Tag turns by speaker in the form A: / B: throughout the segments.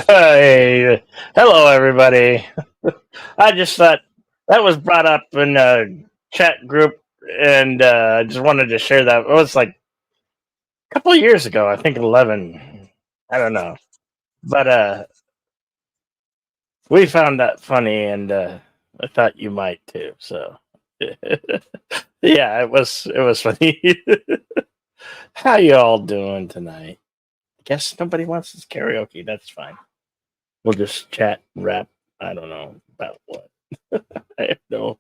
A: Hey, hello everybody. I just thought that was brought up in a chat group, and I just wanted to share that. It was like a couple of years ago, I think 11. I don't know, but we found that funny, and I thought you might too. So, yeah, it was funny. How you all doing tonight? Guess nobody wants this karaoke. That's fine. We'll just chat and rap. I don't know about what. I have no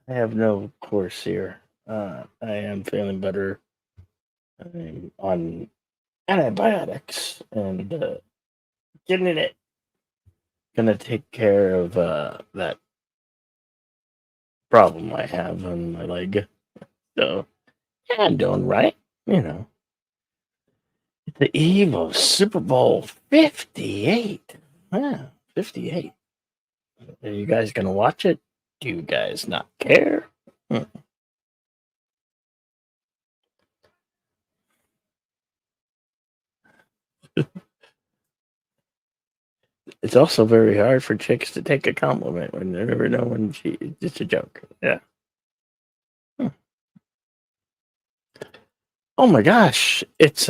A: I have no course here. I am feeling better. I'm on antibiotics and getting it. Gonna take care of that problem I have on my leg. So yeah, I'm doing right. You know, it's the eve of Super Bowl 58. Yeah, 58. Are you guys gonna watch it? Do you guys not care? Hmm. It's also very hard for chicks to take a compliment when they never know when it's just a joke. Yeah. Hmm. Oh my gosh, it's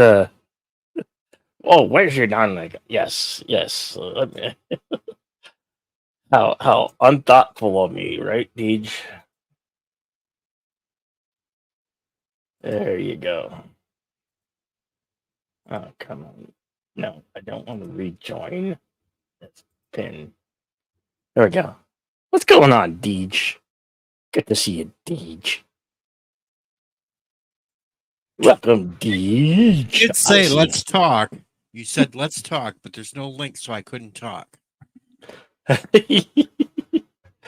A: Oh, where's your darn leg? Yes, yes. How unthoughtful of me, right, Deej? There you go. Oh, come on. No, I don't want to rejoin. That's pin. There we go. What's going on, Deej? Good to see you, Deej. Welcome, Deej.
B: You did say let's talk. You said let's talk, but there's no link, so I couldn't talk.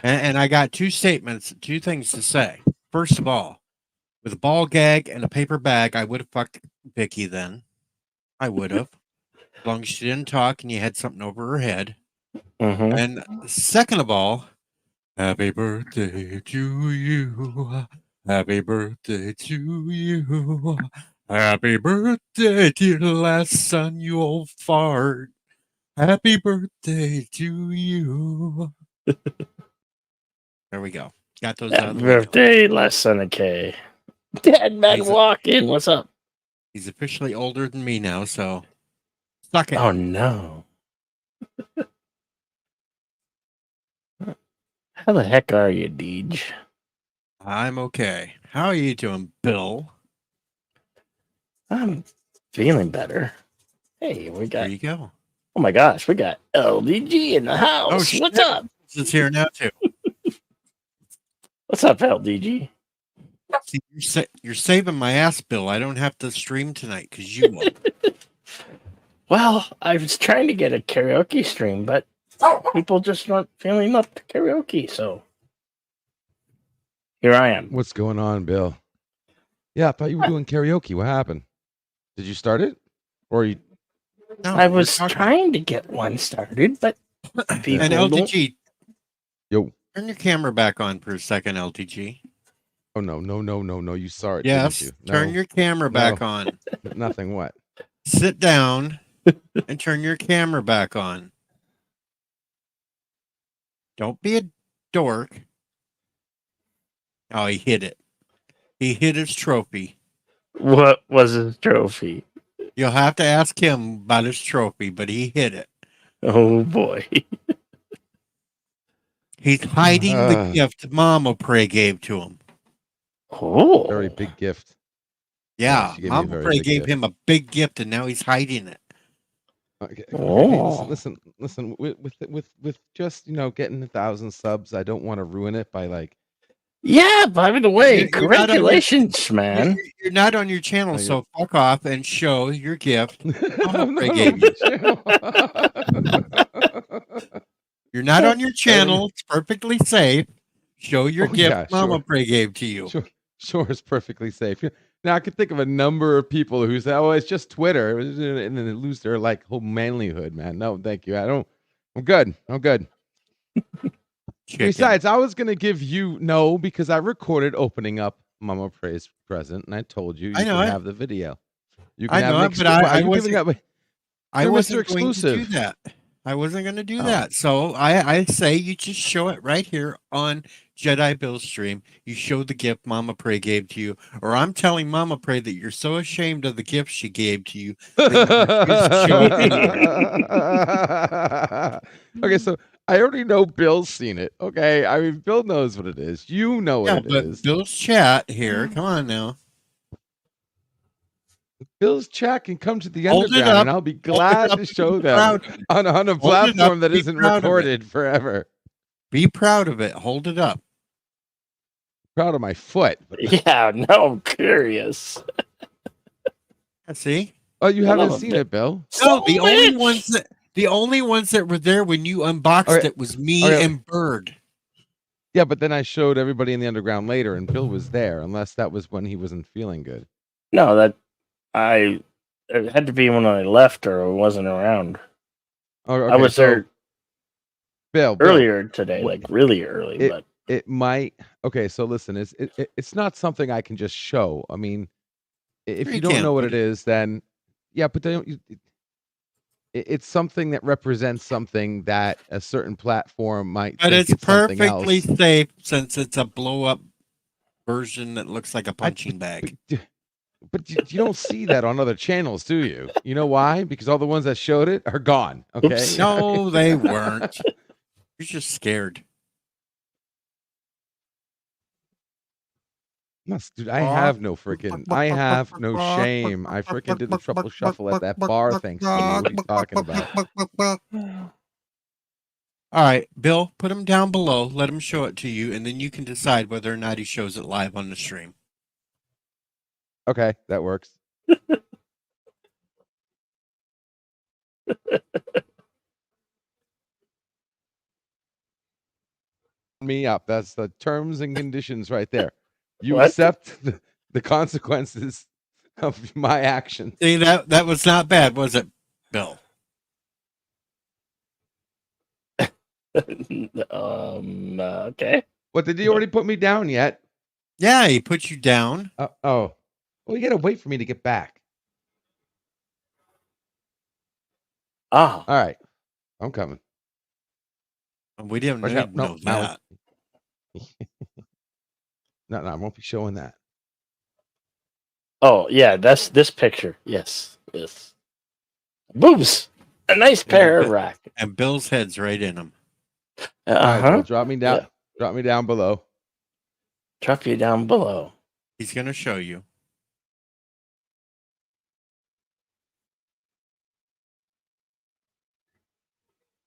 B: And I got two things to say. First of all, with a ball gag and a paper bag, I would have fucked Vicky then. I would have. As long as she didn't talk and you had something over her head.
A: Mm-hmm.
B: And second of all, happy birthday to you. Happy birthday to you. Happy birthday, dear last son, you old fart. Happy birthday to you. There we go. Got those out
A: Happy
B: of the way.
A: birthday, last son of K. Dad man walk in. What's up?
B: He's officially older than me now, so suck it.
A: Oh no. How the heck are you, Deej?
B: I'm okay. How are you doing, Bill?
A: I'm feeling better. Hey, we got.
B: There you go.
A: Oh my gosh, we got LDG in the house.
B: Oh, shit.
A: What's up?
B: It's here now too.
A: What's up, LDG?
B: See, you're saving my ass, Bill. I don't have to stream tonight because you won't.
A: Well, I was trying to get a karaoke stream, but people just aren't feeling up to karaoke, so here I am.
C: What's going on, Bill? Yeah, I thought you were doing karaoke. What happened? Did you start it? Or you
B: No,
A: I was trying to get one started, but people
B: and LTG.
C: Yo.
B: Turn your camera back on for a second, LTG.
C: Oh no. You saw it.
B: Yes.
C: Didn't you?
B: Turn your camera back on.
C: Nothing. What?
B: Sit down and turn your camera back on. Don't be a dork. Oh, he hit it. He hit his trophy.
A: What was his trophy?
B: You'll have to ask him about his trophy, but he hit it.
A: Oh boy.
B: He's hiding the gift Mama Prey gave to him.
A: Oh.
C: Very big gift.
B: Yeah,
C: she gave me a
B: Mama
C: very
B: Prey
C: big
B: gave
C: gift.
B: him a big gift, and now he's hiding it.
C: Okay.
A: Oh.
C: Listen. With just getting 1,000 subs, I don't want to ruin it by like.
A: Yeah, by the way,
B: You're not on
A: congratulations, man.
B: You're not on your channel,
C: Okay.
B: so fuck off and show your gift.
C: I'm
B: Prey
C: not
B: gave
C: on
B: you.
C: the channel.
B: You're not on your channel. It's perfectly safe. Show your
C: Oh,
B: gift
C: yeah,
B: Mama
C: sure.
B: Prey gave to you.
C: Sure, it's perfectly safe. Now I can think of a number of people who say, "Oh, it's just Twitter," and then they lose their like whole manlyhood. Man, no, thank you. I'm good.
B: Chicken.
C: Besides, I was gonna give you because I recorded opening up Mama Prey's present, and I told you
B: I know
C: can
B: it.
C: have the video. You
B: I
C: can
B: know
C: have
B: it, but I wasn't. I
C: You're
B: wasn't
C: Mr.
B: going to do
C: Exclusive.
B: that. I wasn't going to do
C: Oh.
B: that. So I say you just show it right here on Jedi Bill's stream. You show the gift Mama Prey gave to you, or I'm telling Mama Prey that you're so ashamed of the gift she gave to you that you refuse to show it to me.
C: Okay, so I already know Bill's seen it. Okay, I mean Bill knows what it is. You know what
B: Yeah,
C: it
B: but
C: is.
B: Bill's chat here. Come on now.
C: Bill's chat can come to the
B: Hold it
C: underground,
B: up.
C: and I'll be glad
B: up
C: to
B: and
C: show
B: be
C: them
B: proud of it.
C: on a
B: Hold it up,
C: platform that
B: be
C: isn't
B: proud of it.
C: recorded forever.
B: Be proud of it. Hold it up.
C: Proud of my foot.
A: Yeah, no, I'm curious.
B: See?
C: Oh, you
A: Son
C: haven't
A: of a
C: seen
A: bitch.
C: it, Bill?
B: No, the only
A: bitch.
B: ones that were there when you unboxed
C: Okay,
B: it was me
C: okay.
B: and Bird.
C: Yeah, but then I showed everybody in the underground later, and Bill was there, unless that was when he wasn't feeling good.
A: No, it had to be when I left or I wasn't around.
C: Oh,
A: I was there
C: Bill.
A: earlier today,
C: what-
A: like really early, but
C: It might. Okay, so listen, it's not something I can just show. I mean, if
B: You
C: you don't
B: can't,
C: know what
B: but
C: it is, then yeah, but it's something that represents something that a certain platform might.
B: But
C: think
B: it's
C: something
B: perfectly
C: else.
B: safe since it's a blow up version that looks like a punching bag.
C: But you don't see that on other channels, do you? You know why? Because all the ones that showed it are gone. Okay.
A: Oops.
B: No, they weren't. You're just scared.
C: Dude, I have no freaking, I have no shame. I freaking did the triple shuffle at that bar thanks to you. What are you talking about?
B: All right, Bill, put him down below. Let him show it to you, and then you can decide whether or not he shows it live on the stream.
C: Okay, that works. Me up. That's the terms and conditions right there. You
A: What?
C: accept the consequences of my actions.
B: See, that was not bad, was it, Bill?
A: Okay.
C: What, did he already put me down yet?
B: Yeah, he put you down.
C: Oh. Well, you gotta wait for me to get back.
A: Ah,
C: All right. I'm coming.
B: We didn't
C: Watch
B: need
C: out.
B: to
C: No,
B: know
C: Maui.
B: that.
C: No, I won't be showing that.
A: oh yeah, that's this picture. Yes, yes. Boobs. A nice pair of rack.
B: And Bill's head's right in him.
C: All right,
A: Uh-huh.
C: Bill, drop me down.
A: Yeah.
C: Drop me down below.
A: Drop you down below.
B: He's going to show you.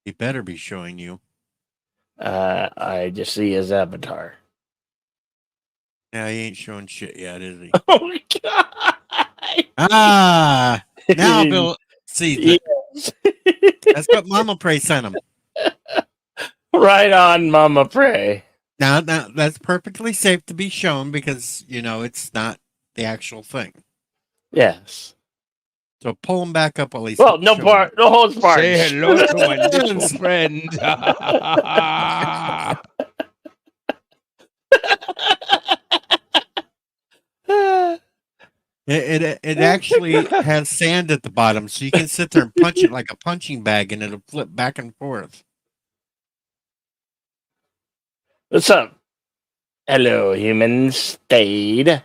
B: He better be showing you.
A: I just see his avatar.
B: Yeah, he ain't showing shit yet, is he?
A: Oh God!
B: Ah, now Bill sees it.
A: Yes.
B: That's what Mama Prey sent him.
A: Right on, Mama Prey.
B: Now, that's perfectly safe to be shown because, you know, it's not the actual thing.
A: Yes.
B: So pull him back up while he's
A: Well, no
B: showing
A: part, no holds barred.
C: Say hello to my little friend.
B: It actually has sand at the bottom, so you can sit there and punch it like a punching bag, and it'll flip back and forth.
A: What's up? Hello, human stayed.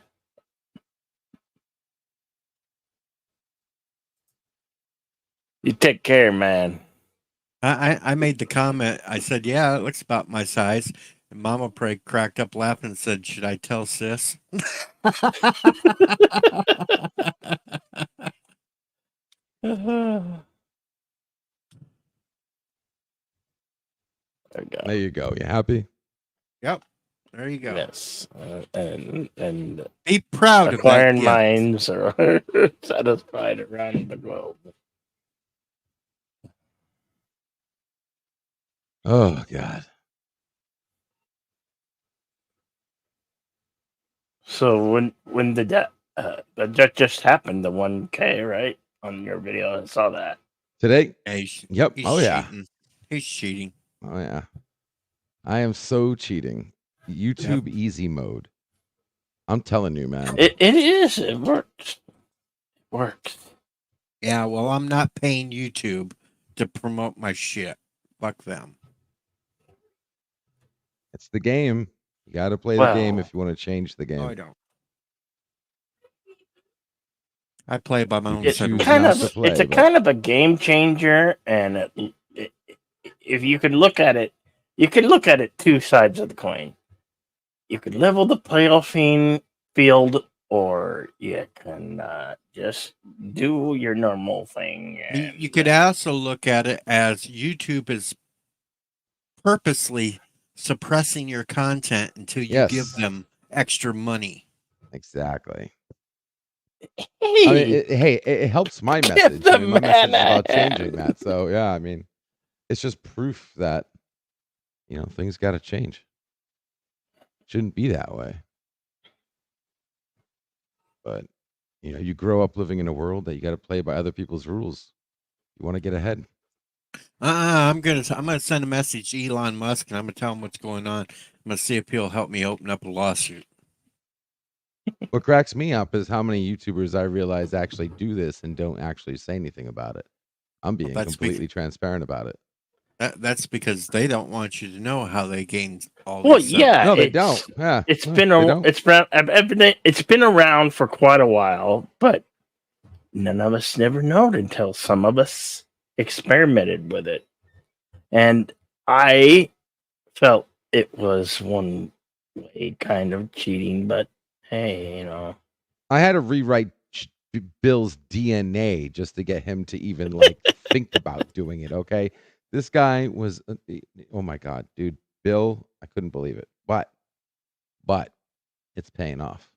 A: You take care, man.
B: I made the comment. I said, "Yeah, it looks about my size." And Mama Prey cracked up laughing and said, "Should I tell sis?"
A: There we go.
C: There you go. You happy?
B: Yep. There you go.
A: Yes, and
B: Be proud of that.
A: acquiring
B: gift.
A: minds are satisfied around the globe.
C: Oh God.
A: So when did that just happened? The 1K, right? On your video, I saw that.
C: Today?
B: Yeah, he's
C: Yep. Oh yeah.
B: cheating. He's cheating.
C: Oh yeah. I am so cheating. YouTube easy mode. I'm telling you, man.
A: It is. It works. Works.
B: Yeah, well, I'm not paying YouTube to promote my shit. Fuck them.
C: It's the game. You got to play the game
A: Well,
C: if you want to change the
B: No, I
C: game.
B: don't. I play by my own
C: It's
B: set of
C: choose
A: kind
C: not
A: of,
C: to
B: rules.
C: play,
A: it's a
C: but-
A: kind of a game changer, and if you could look at it, you could look at it two sides of the coin. You could level the playoff field, or you can just do your normal thing.
B: You could also look at it as YouTube is purposely suppressing your content until you
C: Yes.
B: give them extra money.
C: Exactly.
A: Hey,
C: I mean, it helps my
A: Give
C: message.
A: the
C: I mean, my message is
A: man a
C: about changing
A: hand.
C: that. So yeah, I mean, it's just proof that things got to change. Shouldn't be that way. But you grow up living in a world that you got to play by other people's rules. You want to get ahead.
B: I'm gonna send a message to Elon Musk, and I'm gonna tell him what's going on. I'm gonna see if he'll help me open up a lawsuit.
C: What cracks me up is how many YouTubers I realize actually do this and don't actually say anything about it. I'm being
B: That's
C: completely transparent about it.
B: That's because they don't want you to know how they gain all
A: Well,
B: these
A: yeah,
C: No, they don't. Yeah,
A: It's
C: no,
A: been
C: they don't.
A: it's been around for quite a while, but none of us never known until some of us experimented with it, and I felt it was one way kind of cheating. But hey,
C: I had to rewrite Bill's DNA just to get him to even like think about doing it. Okay, this guy was, oh my god, dude, Bill, I couldn't believe it, but it's paying off,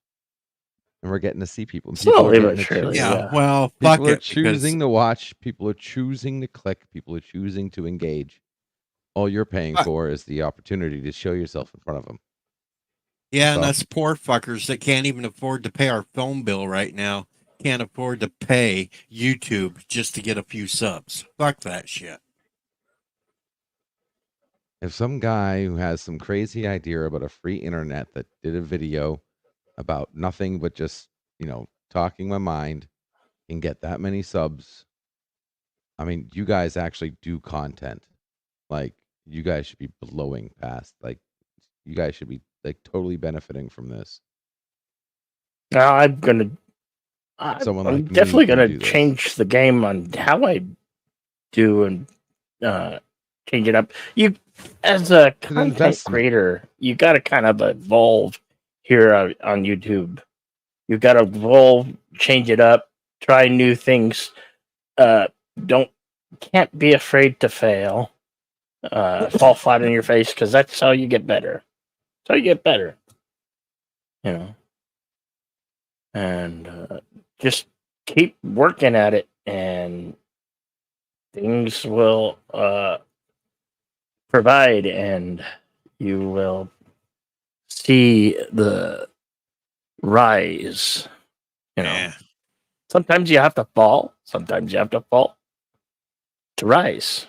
C: and we're getting to see people. People
A: slowly
C: are
A: but
C: getting to
A: surely.
C: choose.
B: Yeah, well, fuck
C: People are
B: it.
C: choosing to watch. People are choosing to click. People are choosing to engage. All you're paying for is the opportunity to show yourself in front of them.
B: Yeah, and
C: So-
B: us poor fuckers that can't even afford to pay our phone bill right now can't afford to pay YouTube just to get a few subs. Fuck that shit.
C: If some guy who has some crazy idea about a free internet that did a video about nothing but just, talking my mind can get that many subs, I mean, you guys actually do content. Like, you guys should be blowing past. Like, you guys should be like totally benefiting from this.
A: Now I'm
C: Someone
A: I'm
C: like me
A: definitely
C: can
A: gonna
C: do this.
A: change the game on how I do and change it up. You, as a content
C: investment.
A: creator, you got to kind of evolve here on YouTube. You got to evolve, change it up, try new things. Can't be afraid to fail. Fall flat on your face, because that's how you get better. That's how you get better. And just keep working at it, and things will provide, and you will see the rise.
B: Yeah.
A: Sometimes you have to fall. Sometimes you have to fall to rise.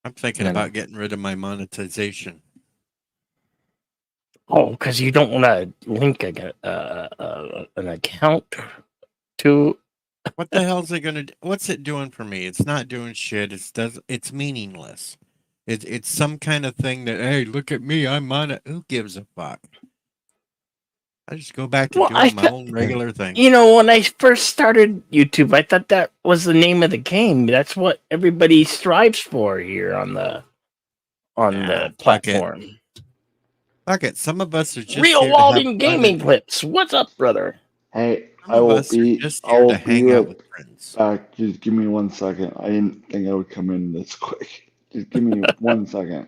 B: I'm thinking
A: Yeah.
B: about getting rid of my monetization.
A: Oh, because you don't want to link an account to.
B: What the hell's it gonna do? What's it doing for me? It's not doing shit. It's meaningless. It's some kind of thing that, hey, look at me, I'm on it. Who gives a fuck? I just go back to
A: Well,
B: doing my own regular thing.
A: When I first started YouTube, I thought that was the name of the game. That's what everybody strives for here on the
B: fuck it.
A: platform.
B: Fuck it. Some of us are just
A: Real
B: here to have
A: Walden
B: fun
A: Gaming
B: and
A: Clips. What's up, brother?
D: Hey,
B: some
D: I
B: of
D: will
B: us are
D: be.
B: just
D: I
B: here
D: will
B: to hang
D: be
B: out
D: right
B: with friends.
D: back. Just give me 1 second. I didn't think I would come in this quick. Just give me 1 second.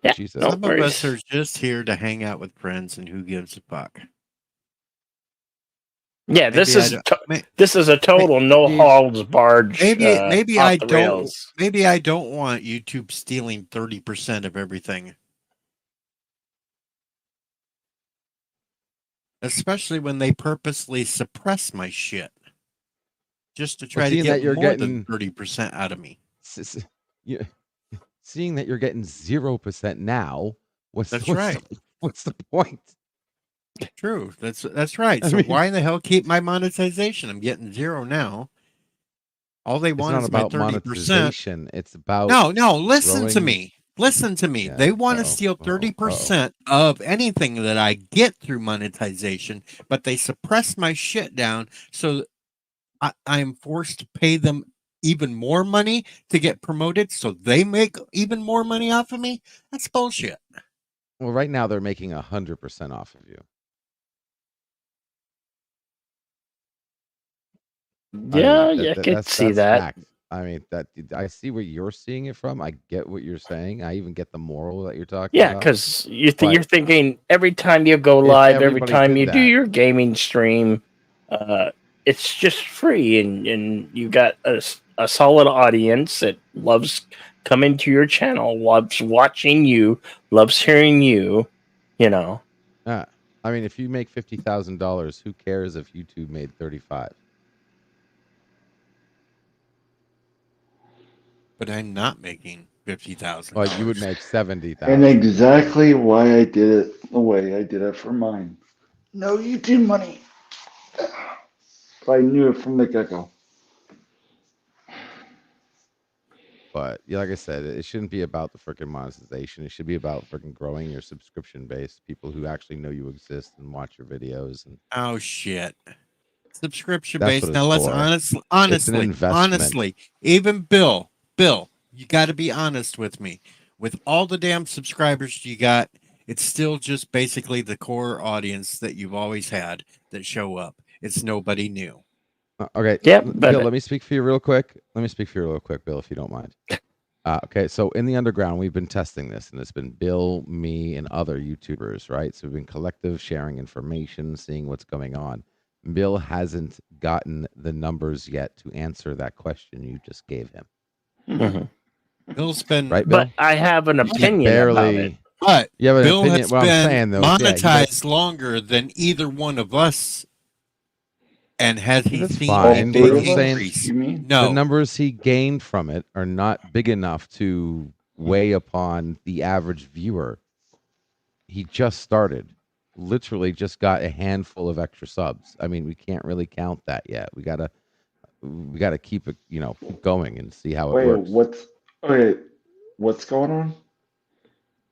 A: Yeah,
C: Jesus.
A: no
B: Some of us
A: worries.
B: are just here to hang out with friends, and who gives a fuck?
A: Yeah, this
B: Maybe I
A: is
B: don't- may-
A: this is a total no holds barred.
B: Maybe
A: off
B: I
A: the
B: don't.
A: rails.
B: Maybe I don't want YouTube stealing 30% of everything. Especially when they purposely suppress my shit, just to try to
C: seeing
B: get
C: that you're
B: more
C: getting-
B: than 30% out of me.
C: You, seeing that you're getting 0% now,
B: That's right.
C: What's the point?
B: True. That's right.
C: I
B: So
C: mean-
B: why in the hell keep my monetization? I'm getting 0 now. All they
C: It's
B: want
C: not
B: is my
C: about
B: 30%.
C: monetization. It's about
B: No, listen to
C: growing-
B: me. Listen to me.
C: Yeah,
B: They want to
C: uh-oh,
B: steal
C: uh-oh,
B: 30% of anything that I get through monetization, but they suppress my shit down, so I'm forced to pay them even more money to get promoted, so they make even more money off of me. That's bullshit.
C: Well, right now they're making 100% off of you.
A: Yeah, I could see that.
C: fact. I mean, that I see where you're seeing it from. I get what you're saying. I even get the moral that you're talking
A: Yeah,
C: about.
A: because
C: But-
A: you're thinking every time you go
C: If
A: live, every
C: everybody
A: time
C: did
A: you do
C: that-
A: your gaming stream, it's just free, and you got a solid audience that loves coming to your channel, loves watching you, loves hearing you. You know,
C: I mean, if you make $50,000, who cares if YouTube made 35?
B: But I'm not making $50,000.
C: Well, you would make 70,000.
D: And exactly why I did it the way I did it for mine. No YouTube money. I knew it from the get-go.
C: But yeah, like I said, it shouldn't be about the freaking monetization. It should be about freaking growing your subscription base, people who actually know you exist and watch your videos. And
B: Oh shit. Subscription
C: That's
B: base.
C: what
B: Now
C: it's
B: let's
C: for.
B: honestly,
C: investment.
B: even Bill, you got to be honest with me. With all the damn subscribers you got, it's still just basically the core audience that you've always had that show up. It's nobody new.
C: Okay.
A: Yeah,
C: Bill,
A: but-
C: let me speak for you real quick. Bill, if you don't mind. Okay, so in the underground, we've been testing this, and it's been Bill, me, and other YouTubers, right? So we've been collective sharing information, seeing what's going on. Bill hasn't gotten the numbers yet to answer that question you just gave him,
A: Mhm.
B: Bill's been
C: right, Bill?
A: but I have an
C: He's
A: opinion about it.
B: But
C: You have an
B: Bill
C: opinion.
B: has
C: What I'm
B: been
C: saying, though, is, yeah, you
B: monetized longer than either one of us. And has he
C: That's
B: seen
C: fine,
B: a
C: but
B: big
C: I'm saying-
B: increase?
D: You mean?
C: the
B: No.
C: numbers he gained from it are not big enough to weigh upon the average viewer. He just started, literally just got a handful of extra subs. I mean, we can't really count that yet. We gotta keep it, keep going and see how it works.
D: What's going on?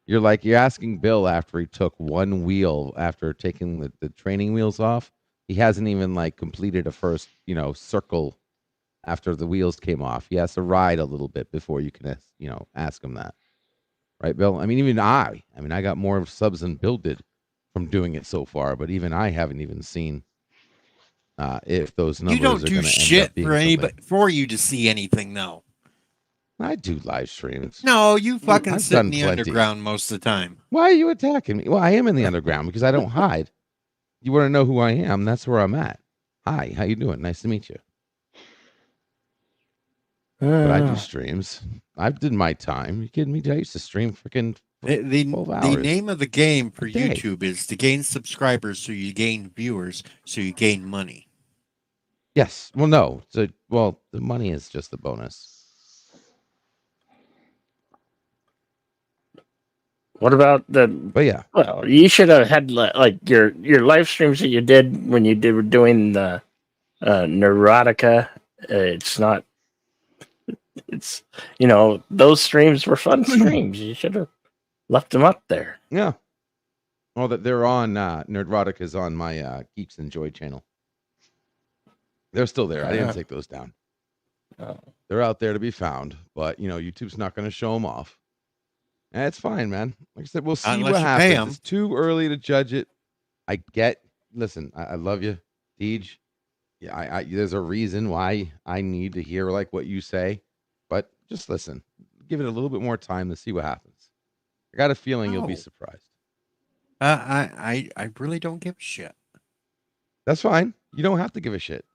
C: You're asking Bill after he took one wheel, after taking the training wheels off. He hasn't even completed a first, circle after the wheels came off. He has to ride a little bit before you can, ask him that. Right, Bill? I mean, even I got more subs than Bill did from doing it so far, but even I haven't even seen if those numbers
B: You don't
C: are
B: do
C: going to end
B: shit
C: up being
B: for anybody
C: something.
B: for you to see anything though.
C: I do live streams.
B: No, you fucking
C: I've
B: sit in
C: done
B: the
C: plenty.
B: underground most of the time.
C: Why are you attacking me? Well, I am in the underground because I don't hide. You want to know who I am? That's where I'm at. Hi, how you doing? Nice to meet you. But I do streams. I did my time. You kidding me? I used to stream freaking
B: The
C: 12
B: the
C: hours
B: name of the game for
C: a day.
B: YouTube is to gain subscribers, so you gain viewers, so you gain money.
C: Yes. Well, no. So, the money is just the bonus.
A: What about the?
C: But yeah,
A: Well, you should have had like your live streams that you did when you were doing the Neurotica. It's not. It's those streams were fun streams. You should have left them up there.
C: yeah. Well, that they're on Nerdrotic is on my Geeks Enjoy channel. They're still there. I didn't take those down.
A: Oh.
C: They're out there to be found, but YouTube's not going to show them off. And it's fine, man. Like I said, we'll see
B: Unless
C: what
B: you pay
C: happens.
B: 'em.
C: It's too early to judge it. I get. Listen, I love you, Deej. Yeah, I there's a reason why I need to hear what you say, but just listen. Give it a little bit more time to see what happens. I got a feeling you'll be
B: No.
C: surprised.
B: I really don't give a shit.
C: That's fine. You don't have to give a shit,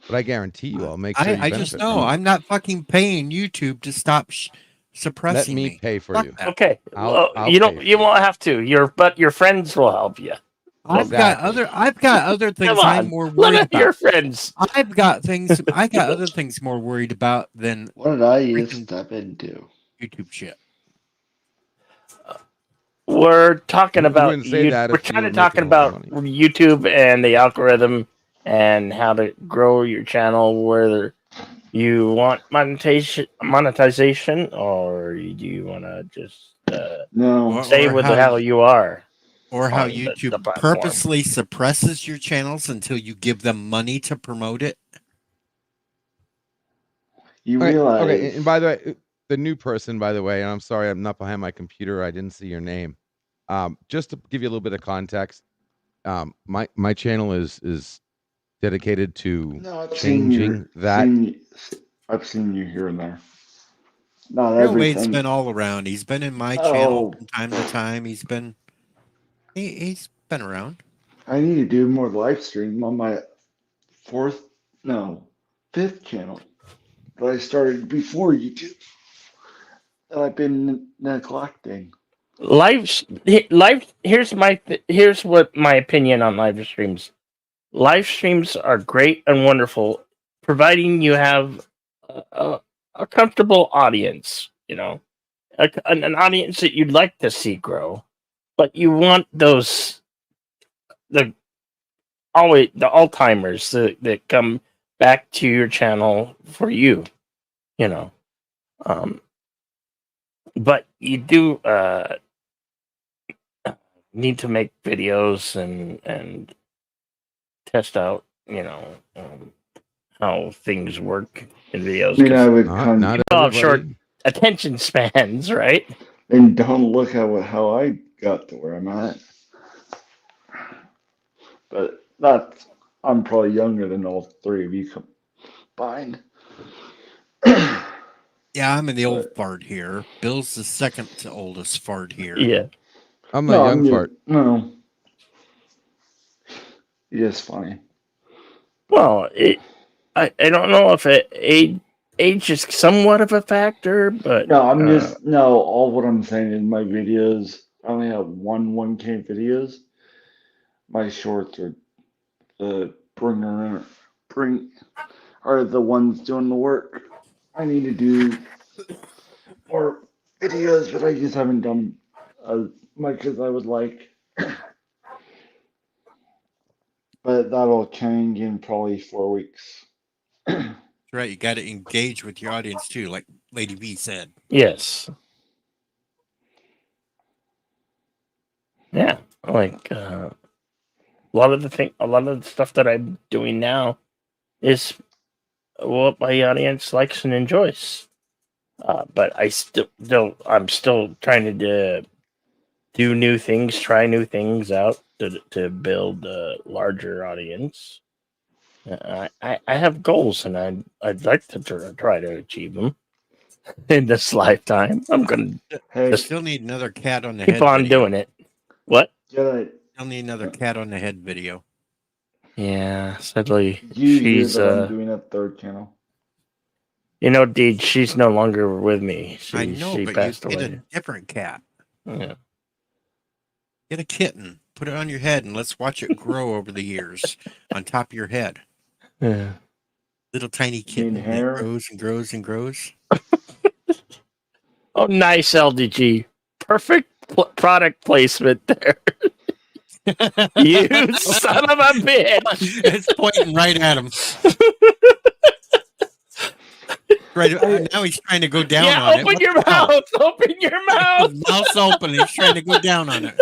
C: but I guarantee you, I'll make sure you
B: I just
C: benefit
B: know
C: from it.
B: I'm not fucking paying YouTube to stop
C: Let
B: suppressing
C: me pay for
B: Fuck
C: you.
B: that.
A: Okay,
C: I'll
A: you
C: pay
A: don't.
C: for
A: You
C: it.
A: won't have to. But your friends will help you.
B: I've got other things
A: Come
B: I'm
A: on,
B: more worried
A: limit your
B: about.
A: friends.
B: I got other things more worried about than
D: What did I just
B: Freaking-
D: step into?
B: YouTube shit.
A: We're talking
C: You
A: about.
C: wouldn't say that
A: We're
C: if you
A: kind
C: were
A: of talking
C: making a lot
A: about
C: of
A: YouTube and the algorithm and how to grow your channel. Where You want monetization, or do you want to just
D: No,
B: Or-
A: stay
B: or
A: with
B: how
A: how
B: you-
A: you are
B: Or how
A: on the
B: YouTube
A: platform?
B: purposely suppresses your channels until you give them money to promote it.
D: you
C: Okay,
D: realize.
C: okay, and by the way, the new person, by the way, and I'm sorry, I'm not behind my computer. I didn't see your name. Just to give you a little bit of context, my channel is dedicated to
D: No, I've
C: changing that.
D: I've seen you here and there. Not
B: Real Wade's
D: everything.
B: been all around. He's been in my channel
D: Oh,
B: from time to time. He's been he's been around.
D: I need to do more live stream on my fifth channel that I started before YouTube that I've been neglecting.
A: Live. Here's what my opinion on live streams. Live streams are great and wonderful, providing you have a comfortable audience. You know, an audience that you'd like to see grow, but you want the all timers that come back to your channel for you. You know, but you do need to make videos and test out, how things work in videos.
D: I mean, I
A: 'Cause
D: would
C: Not
A: you all have short
C: everybody.
A: attention spans, right?
D: and don't look at how I got to where I'm at. But I'm probably younger than all three of you combined.
B: Yeah, I'm in the old
D: But-
B: fart here. Bill's the second to oldest fart here.
A: Yeah.
C: I'm a young fart.
D: No, you're just funny.
A: Well, I don't know if age is somewhat of a factor, but
D: No, all what I'm saying in my videos, I only have 1K videos. My shorts are the are the ones doing the work. I need to do more videos, but I just haven't done as much as I would like. But that'll change in probably 4 weeks.
B: That's right. You got to engage with your audience too, like Lady V said.
A: yes. Yeah, like a lot of the stuff that I'm doing now is what my audience likes and enjoys. But I'm still trying to do new things, try new things out to build a larger audience. I have goals, and I'd like to try to achieve them in this lifetime. I'm gonna
D: Hey,
B: You still need another cat on the
A: keep
B: head
A: on
B: video.
A: doing it. What?
D: Jedi,
B: Still need another cat on the head video.
A: Yeah, sadly,
D: you hear
A: she's
D: that I'm doing a third channel.
A: Deed, she's no longer with me.
B: I know,
A: she
B: but
A: passed
B: you get
A: away.
B: a different cat.
A: Yeah.
B: Get a kitten. Put it on your head and let's watch it grow over the years on top of your head.
A: Yeah.
B: Little tiny kitten that
D: hair?
B: grows and grows and grows.
A: Oh, nice LDG. Perfect product placement there. You son of a bitch.
B: It's pointing right at him. Right now he's trying to go down
A: Yeah,
B: on it.
A: open
B: What
A: your
B: the hell?
A: mouth. Open your mouth.
B: His mouth's open. He's trying to go down on it.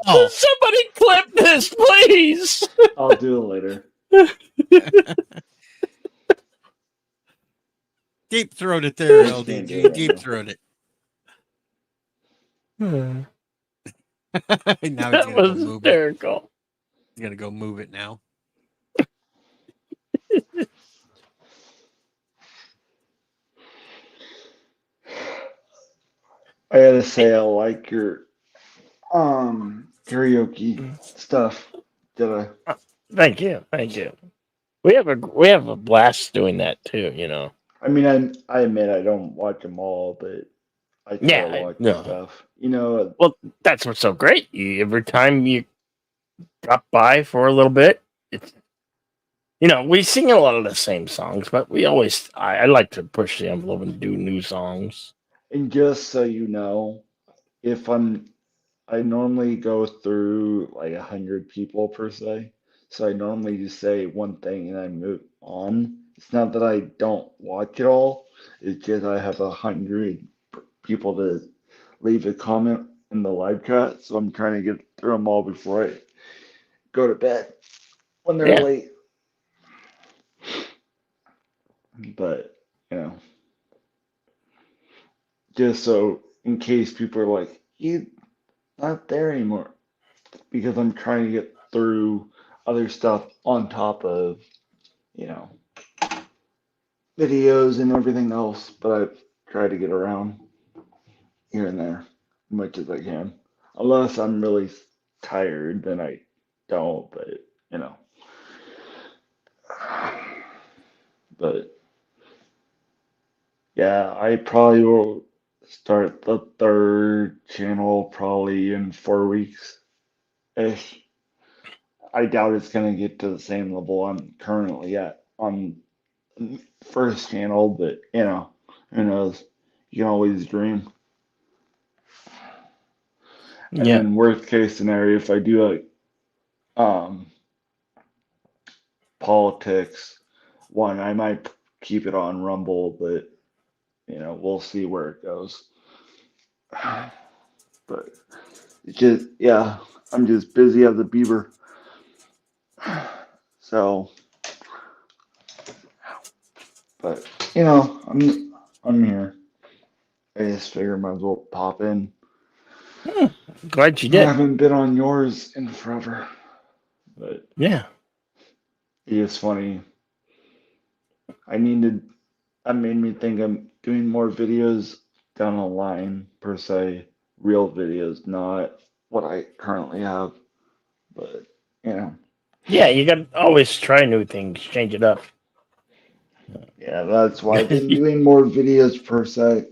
B: Oh,
A: Somebody clip this, please.
D: I'll do it later.
B: deep throat it there,
D: Can't do
B: LDG.
D: it
B: Deep
D: now.
B: throat it.
A: That
B: Now he's gonna go
A: was
B: move it.
A: hysterical.
B: He's gonna go move it now.
D: I gotta say, I like your karaoke stuff.
A: Thank you. We have a blast doing that too.
D: I mean, I admit I don't watch them all, but I try
A: Yeah,
D: to watch
A: no.
D: stuff.
A: That's what's so great. Every time you drop by for a little bit, it's we sing a lot of the same songs, but we always I like to push the envelope and do new songs.
D: And just so you know, I normally go through like 100 people per se. So I normally just say one thing and I move on. It's not that I don't watch it all. It's just I have 100 people to leave a comment in the live chat, so I'm trying to get through them all before I go to bed when they're
A: Yeah.
D: late. But just so in case people are like, he's not there anymore, because I'm trying to get through other stuff on top of, you know, videos and everything else. But I've tried to get around here and there as much as I can. Unless I'm really tired, then I don't. You know, but yeah, I probably will start the third channel probably in 4 weeks ish. I doubt it's gonna get to the same level I'm currently at on first channel, but who knows? You can always dream. And
A: Yeah.
D: then worst case scenario, if I do politics one, I might keep it on Rumble, but we'll see where it goes. But it's just I'm just busy as a beaver. So, but I'm here. I just figure might as well pop in.
A: Glad you
D: I
A: did.
D: haven't been on yours in forever, but
A: Yeah.
D: it is funny. That made me think I'm doing more videos down the line per se, real videos, not what I currently have. But
A: Yeah, you got to always try new things, change it up.
D: yeah, that's why I've been doing more videos per se.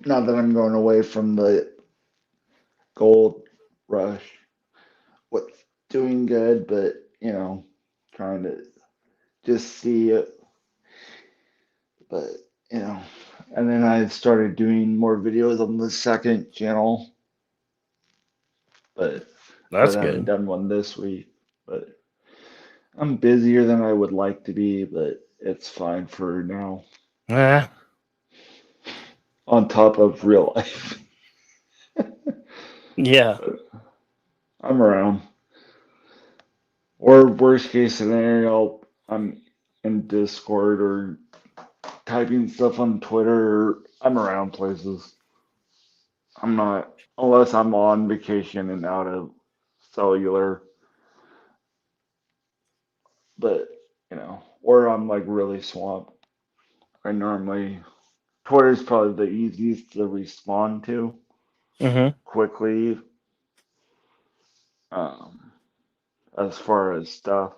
D: Not that I'm going away from the gold rush. What's doing good, but trying to just see it. But and then I started doing more videos on the second channel, but
A: That's
D: I haven't
A: good.
D: done one this week. But I'm busier than I would like to be, but it's fine for now. On top of real life,
A: Yeah.
D: I'm around. Or worst case scenario, I'm in Discord or typing stuff on Twitter. Or I'm around places. I'm not, unless I'm on vacation and out of cellular, but or I'm like really swamped. I normally, Twitter's probably the easiest to respond to
A: Mm-hmm.
D: quickly, um, as far as stuff.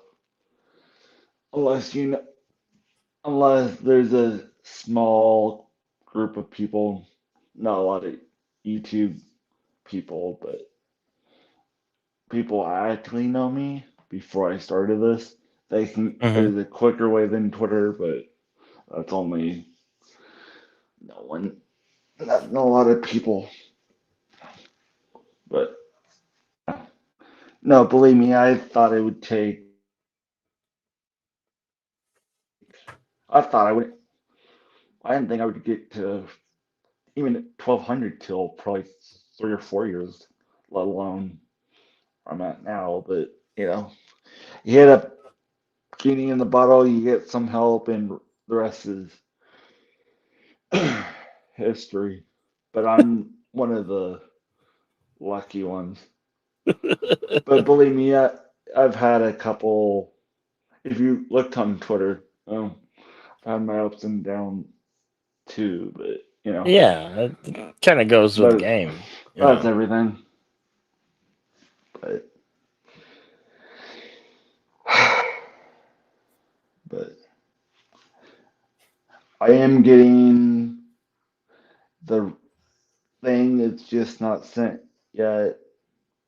D: Unless unless there's a small group of people, not a lot of YouTube people, but people actually know me before I started this. They can.
A: Mm-hmm.
D: There's a quicker way than Twitter, but that's only no one, not a lot of people. But no, believe me, I thought it would take. I thought I would. I didn't think I would get to even 1,200 till probably 3 or 4 years, let alone where I'm at now. But you hit a genie in the bottle, you get some help, and the rest is history. But I'm one of the lucky ones. But believe me, I've had a couple. If you looked on Twitter, I've had my ups and downs too. But
A: Yeah, it kind of goes with the
D: but
A: game.
D: that's everything. But but I am getting the thing. It's just not sent yet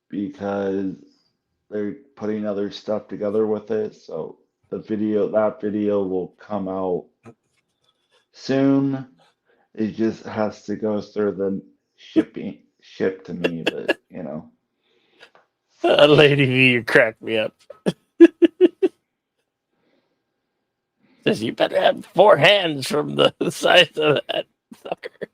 D: because they're putting other stuff together with it. So that video will come out soon. It just has to go through the ship to me, but
A: Lady V, you cracked me up. Says you better have 4 hands from the size of that sucker.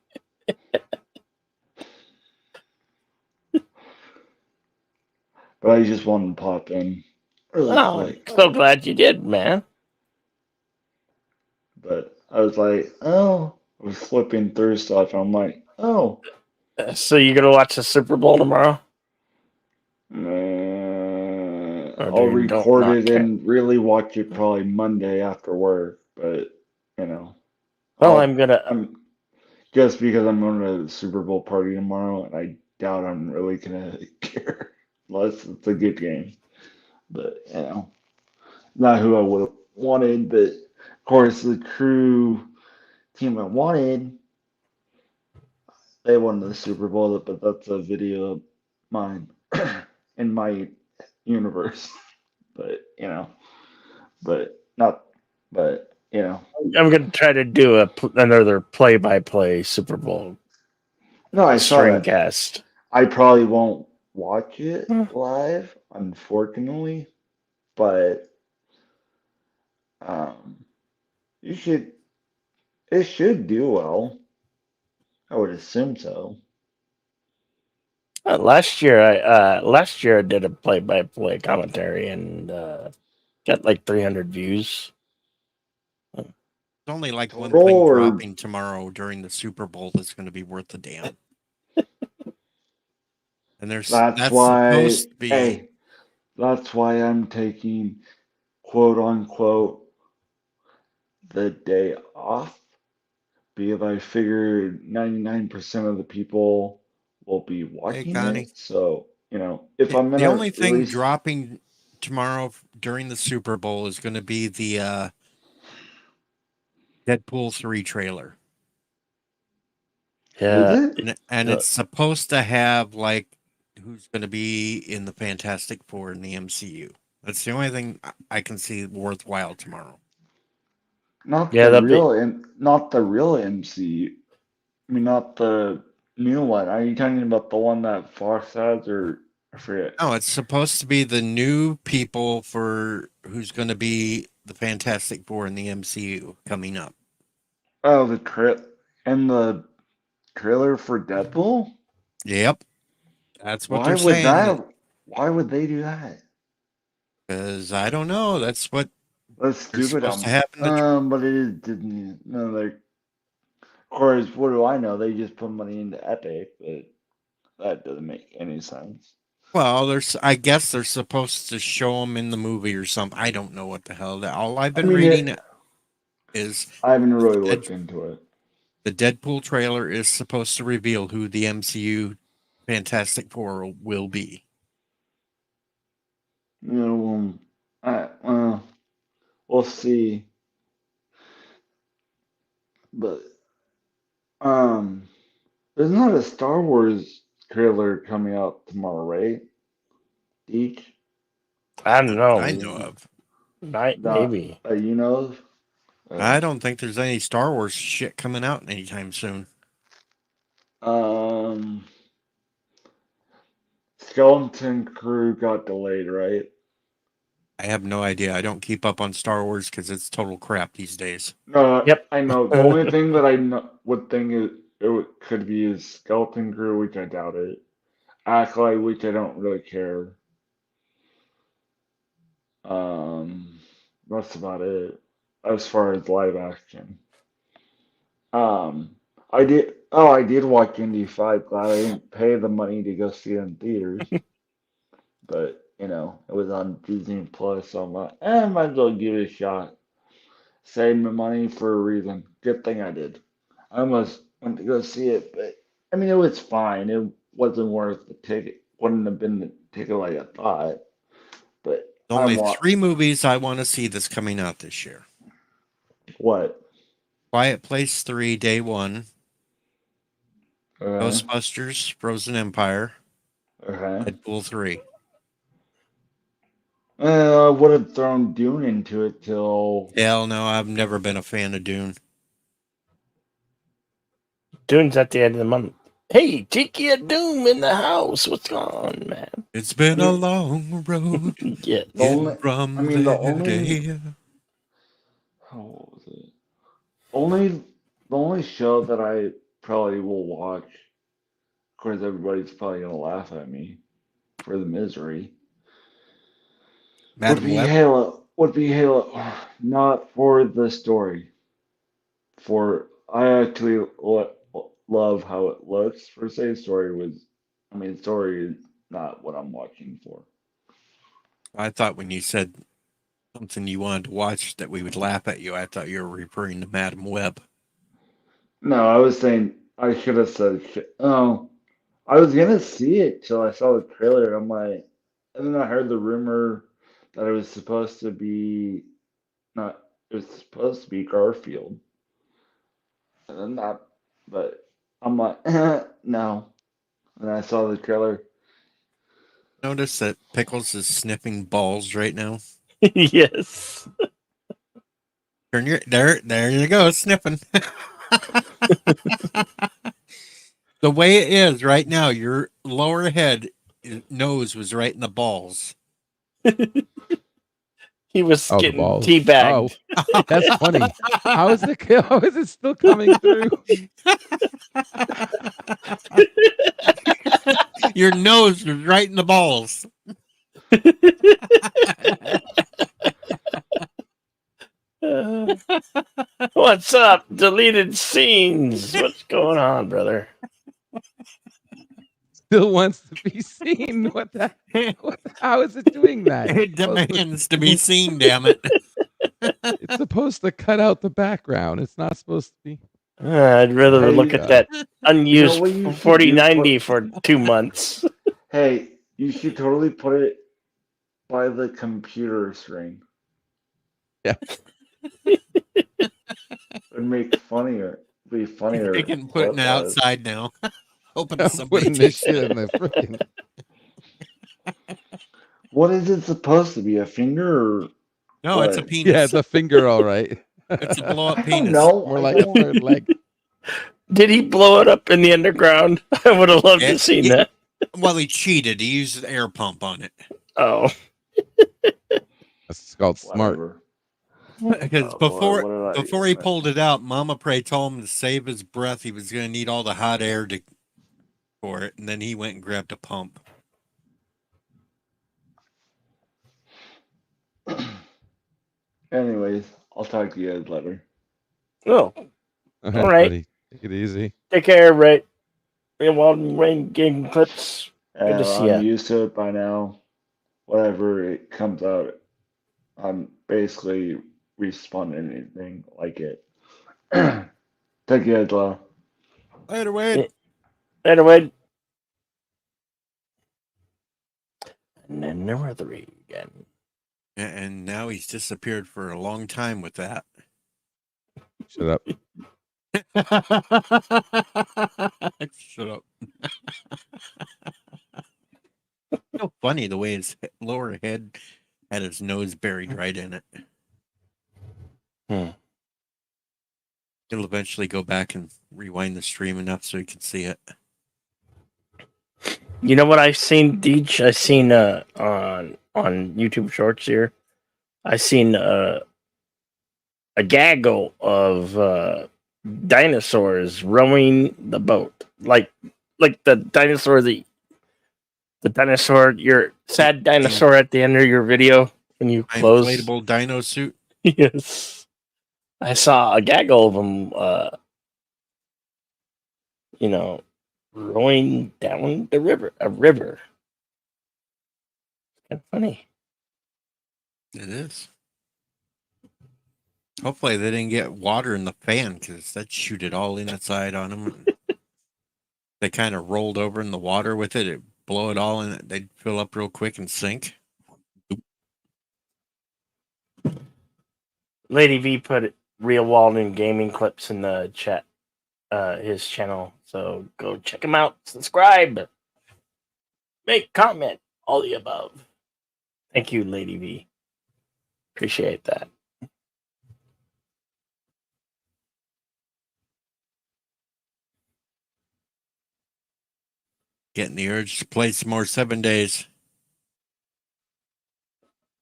D: But I just wanted to pop in really
A: Oh,
D: quick.
A: I'm so glad you did, man.
D: But I was like, oh, I was flipping through stuff, and I'm like, oh,
A: So you're gonna watch the Super Bowl tomorrow? Or
D: I'll
A: do you don't
D: record
A: not
D: it
A: care?
D: and really watch it probably Monday after work. But you know,
A: Well,
D: I'll-
A: I'm
D: just because I'm going to the Super Bowl party tomorrow, and I doubt I'm really gonna care unless it's a good game. But you know, not who I would have wanted, but of course the true team I wanted, they won the Super Bowl, but that's a video of mine in my universe. But you know, but not, but you know,
A: gonna try to do another play-by-play Super Bowl
D: no, I saw that.
A: stringcast.
D: I probably won't watch it
A: Hmm.
D: live, unfortunately, but you should. It should do well. I would assume so.
A: Last year I did a play-by-play commentary and got like 300 views.
B: It's only like one
D: Total
B: thing
D: or-
B: dropping tomorrow during the Super Bowl that's going to be worth a damn. And that's
D: why.
B: supposed to be.
D: Hey, that's why I'm taking quote unquote the day off, because I figure 99% of the people will be watching
B: Connie.
D: it. So, you know, if I'm
B: The
D: gonna
B: only thing
D: release-
B: dropping tomorrow during the Super Bowl is going to be the Deadpool 3 trailer.
A: Yeah,
D: Is it?
B: And it's supposed to have like who's going to be in the Fantastic Four in the MCU. That's the only thing I can see worthwhile tomorrow.
D: Not
A: Yeah,
D: the
A: that'd be-
D: real, not the real MCU. I mean, not the new one. Are you talking about the one that Fox has, or I forget?
B: No, it's supposed to be the new people for who's going to be the Fantastic Four in the MCU coming up.
D: Oh, the trailer for Deadpool.
B: Yep. That's what
D: Why
B: they're
D: would
B: saying.
D: that? Why would they do that?
B: Because I don't know. That's what
D: That's
B: they're
D: stupid.
B: supposed to happen.
D: But it is Disney. No, like, of course, what do I know? They just put money into Epic, but that doesn't make any sense.
B: Well, I guess they're supposed to show them in the movie or something. I don't know what the hell. All I've been
D: I mean,
B: reading is
D: I haven't really looked into it.
B: the Deadpool trailer is supposed to reveal who the MCU Fantastic Four will be.
D: You know, we'll see. But there's not a Star Wars trailer coming out tomorrow, right? Each
A: I don't know.
B: I know of.
A: Maybe.
D: you know of?
B: I don't think there's any Star Wars shit coming out anytime soon.
D: Skeleton Crew got delayed, right?
B: I have no idea. I don't keep up on Star Wars because it's total crap these days.
D: No,
A: Yep.
D: I know. The only thing that I know, would think could be is Skeleton Crew, which I doubt it. Acolyte, which I don't really care. That's about it as far as live action. I did. Oh, I did watch Indy 5. Glad I didn't pay the money to go see it in theaters. But you know, it was on Disney Plus, so I'm like, I might as well give it a shot. Save my money for a reason. Good thing I did. I almost went to go see it, but I mean, it was fine. It wasn't worth the ticket. Wouldn't have been the ticket like I thought. But
B: Only
D: I'm
B: 3 movies I want to see that's coming out this year.
D: what?
B: Quiet Place 3, Day 1.
D: Okay.
B: Ghostbusters, Frozen Empire,
D: Okay.
B: Deadpool 3.
D: I would have thrown Dune into it till.
B: Hell no, I've never been a fan of Dune.
A: Dune's at the end of the month. Hey, Tiki and Doom in the house. What's going on, man?
B: It's been a long road
A: Yes.
D: The only-
B: from
D: I mean, the
B: the
D: only-
B: day.
D: what was it? The only show that I probably will watch. Of course, everybody's probably gonna laugh at me for the misery.
B: Madam Web.
D: Would be Halo, not for the story. For I actually love how it looks. For say story is not what I'm watching for.
B: I thought when you said something you wanted to watch that we would laugh at you, I thought you were referring to Madam Web.
D: No, I was saying I should have said. Oh, I was gonna see it till I saw the trailer. I'm like, and then I heard the rumor that it was supposed to be not. It was supposed to be Garfield, and then that. But I'm like, no. And I saw the trailer.
B: Notice that Pickles is sniffing balls right now.
A: Yes.
B: Turn your there you go, sniffing. The way it is right now, your lower head nose was right in the balls.
A: He was
C: Oh, the
A: getting
C: balls.
A: teabagged.
C: Oh, that's funny. How is it still coming through?
B: Your nose was right in the balls.
A: What's up? Deleted scenes. What's going on, brother?
C: Still wants to be seen. How is it doing that?
B: It demands to be seen, damn it.
C: It's supposed to cut out the background. It's not supposed to be.
A: I'd rather
D: Hey,
A: look at that unused
D: what you should do
A: 4090 for 2 months.
D: Hey, you should totally put it by the computer screen.
C: Yeah.
D: It'd make funnier. Be funnier.
B: Freaking putting it
D: clip-wise.
B: outside now. Hoping
C: I'm
B: somebody
C: putting this shit in the freaking.
D: What is it supposed to be? A finger? Or
B: No, it's a
D: what?
B: penis.
C: Yeah, it's a finger, all right.
B: It's a blow up
D: I don't
B: penis.
D: know.
C: More
D: I
C: like a
D: don't-
C: third leg.
A: Did he blow it up in the underground? I would have loved
B: Yeah,
A: to seen
B: yeah.
A: that.
B: Well, he cheated. He used an air pump on it.
A: Oh.
C: That's called smart.
D: Whatever.
B: Because
D: Oh, boy, what did I
B: before he
D: miss?
B: pulled it out, Mama Prey told him to save his breath. He was going to need all the hot air for it, and then he went and grabbed a pump.
D: Anyways, I'll talk to you guys later.
A: Oh.
C: All
A: right.
C: buddy. Take it easy.
A: Take care, Ray. Walden Wayne Game Clips. Good to see
D: I'm
A: ya.
D: used to it by now. Whatever it comes out, I'm basically responding anything like it. Take care, Adla.
B: Later, Wade.
A: Later, Wade. And then there were 3 again.
B: And now he's disappeared for a long time with that.
C: Shut up.
B: Shut up. So funny the way his lower head had his nose buried right in it. It'll eventually go back and rewind the stream enough so you can see it.
A: You know what I've seen, Deej? I seen on YouTube Shorts here. I seen a gaggle of dinosaurs rowing the boat, like the dinosaur, the dinosaur, your sad dinosaur at the end of your video when you close.
B: Inflatable dino suit.
A: Yes, I saw a gaggle of them. Rowing down the river. A river. Kind of funny.
B: It is. Hopefully they didn't get water in the fan because that'd shoot it all inside on them. They kind of rolled over in the water with it. It'd blow it all in. They'd fill up real quick and sink.
A: Lady V put Real Walden Gaming Clips in the chat, his channel. So go check him out. Subscribe. Make comment. All the above. Thank you, Lady V. Appreciate that.
B: Getting the urge to play some more 7 days.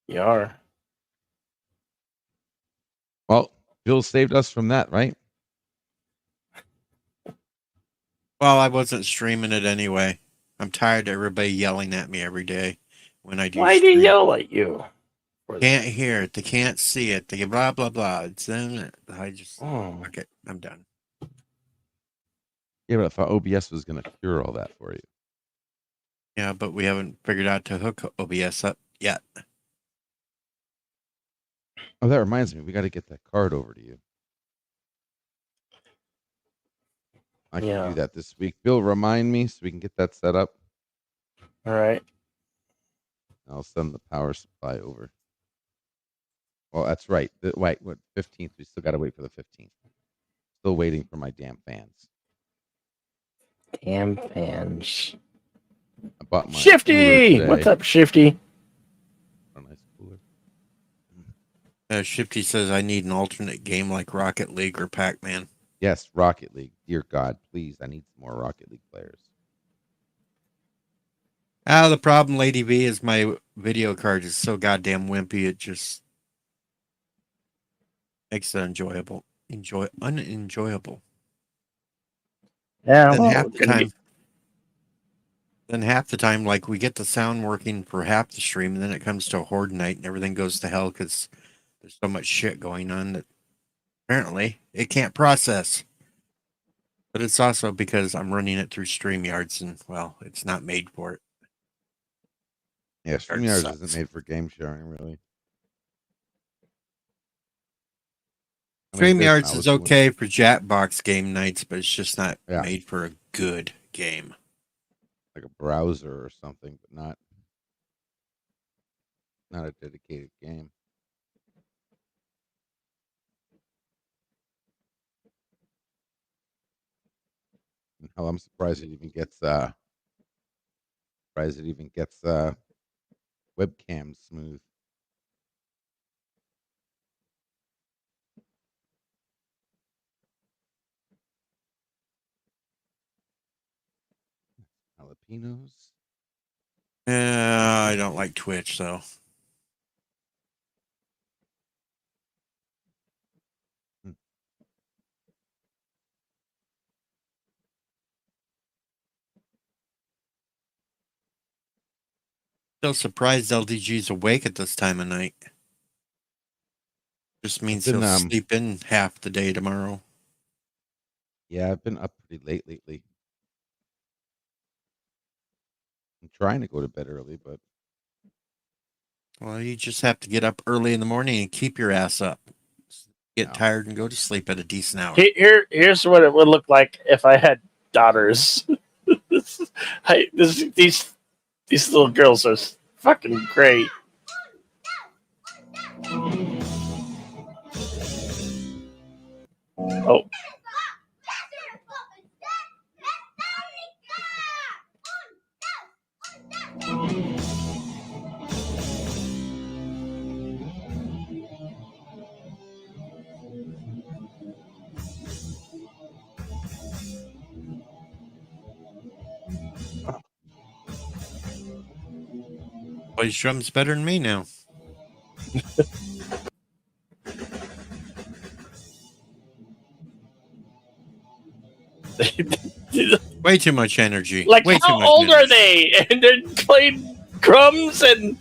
A: You are.
C: Well, Bill saved us from that, right?
B: Well, I wasn't streaming it anyway. I'm tired of everybody yelling at me every day when I do
A: Why do you
B: stream.
A: yell at you?
B: Can't hear it. They can't see it. They blah blah blah. It's I just
A: Oh.
B: okay. I'm done.
C: Yeah, but I thought OBS was going to cure all that for you.
B: Yeah, but we haven't figured out to hook OBS up yet.
C: Oh, that reminds me. We got to get that card over to you. I can do that this week. Bill, remind me so we can get that set up.
A: All right.
C: I'll send the power supply over. Well, that's right. Wait, what? 15th. We still got to wait for the 15th. Still waiting for my damn fans.
A: Damn fans.
C: I bought my
A: Shifty!
C: cooler
A: What's
C: today.
A: up, Shifty?
C: A nice cooler.
B: Shifty says I need an alternate game like Rocket League or Pac-Man.
C: Yes, Rocket League. Dear God, please, I need some more Rocket League players.
B: The problem, Lady V, is my video card is so goddamn wimpy. It just makes it unenjoyable.
A: Yeah,
B: Then
A: well,
B: half the time, like we get the sound working for half the stream, and then it comes to a horde night, and everything goes to hell because there's so much shit going on that apparently it can't process. But it's also because I'm running it through StreamYards, and well, it's not made for it.
C: Yeah,
B: Card
C: StreamYards
B: sucks.
C: isn't made for game sharing, really.
B: StreamYards is okay for Jackbox game nights, but it's just not
C: Yeah.
B: made for a good game.
C: Like a browser or something, but not a dedicated game. Hell, I'm surprised it even gets webcam smooth. Jalapenos.
B: I don't like Twitch, though. Still surprised LDG's awake at this time of night. Just means
C: I've been,
B: he'll sleep in half the day tomorrow.
C: Yeah, I've been up pretty late lately. I'm trying to go to bed early, but
B: Well, you just have to get up early in the morning and keep your ass up. Get
C: No.
B: tired and go to sleep at a decent hour.
A: here's what it would look like if I had daughters. These little girls are fucking great. Oh.
B: Plays drums better than me now. Way too much energy.
A: Like,
B: Way too
A: how
B: much
A: old are
B: energy.
A: they? And they're playing drums and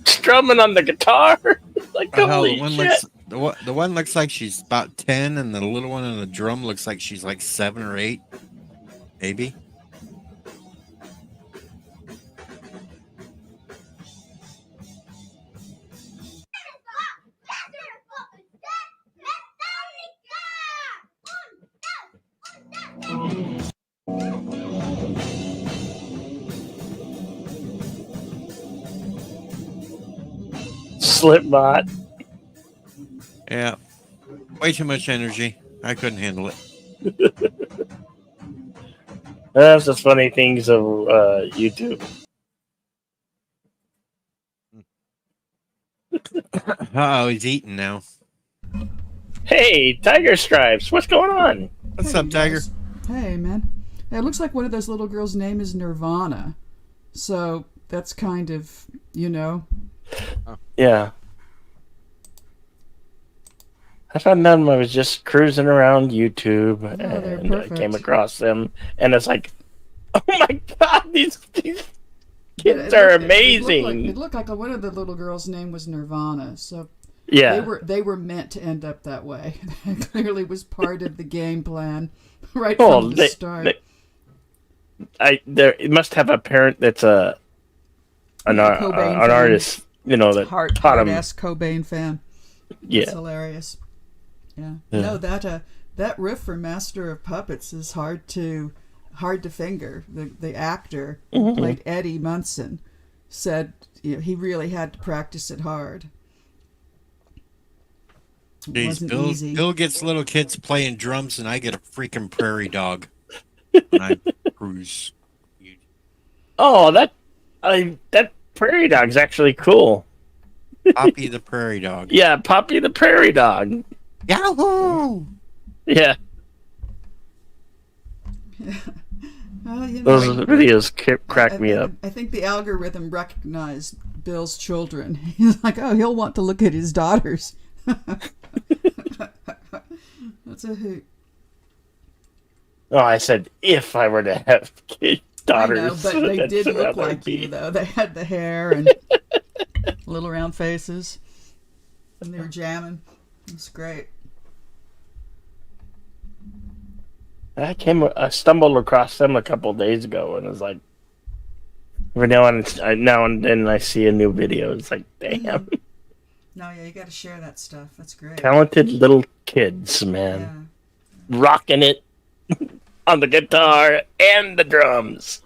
A: strumming on the guitar. Like,
B: Hell,
A: holy
B: the one
A: shit!
B: the one looks like she's about 10, and the little one on the drum looks like she's like 7 or 8, maybe.
A: Slipknot.
B: Yeah, way too much energy. I couldn't handle it.
A: That's the funny things of YouTube.
B: Oh, he's eating now.
A: Hey, Tiger Stripes, what's going on?
B: What's
E: Hey,
B: up, Tiger?
E: guys. Hey, man. It looks like one of those little girls' name is Nirvana. So that's kind of,
A: Yeah. I found them. I was just cruising around YouTube
E: they're
A: and I came
E: perfect.
A: across them, and it's like, oh my god, these
E: But
A: kids
E: it
A: are
E: looked-
A: amazing.
E: It looked like one of the little girls' name was Nirvana, so
A: Yeah.
E: they were meant to end up that way. That clearly was part of the game plan right
A: Well,
E: from the start.
A: It must have a parent that's an
E: Cobain fan.
A: artist, that
E: hard
A: taught him.
E: ass Cobain fan.
A: Yeah.
E: It's hilarious. Yeah.
A: Yeah.
E: No, that riff for Master of Puppets is hard to finger. The actor who played Eddie Munson said he really had to practice it hard. It
B: Jeez,
E: wasn't
B: Bill,
E: easy.
B: Bill gets little kids playing drums, and I get a freaking prairie dog when I cruise.
A: Oh, that prairie dog's actually cool.
B: Poppy the prairie dog.
A: Yeah, Poppy the prairie dog.
B: Yahoo!
A: Yeah,
E: Well,
A: those videos crack me up.
E: I think the algorithm recognized Bill's children. He's like, oh, he'll want to look at his daughters. That's a hoot.
A: Oh, I said if I were to have daughters.
E: I know, but they
A: that's
E: did
A: what
E: look
A: that would
E: like
A: be.
E: you, though. They had the hair and little round faces, and they were jamming. It's great.
A: I stumbled across them a couple days ago, and it was like, every now and then I see a new video. It's like, damn,
E: No, yeah, you got to share that stuff. That's great.
A: talented little kids, man, rocking it on the guitar and the drums.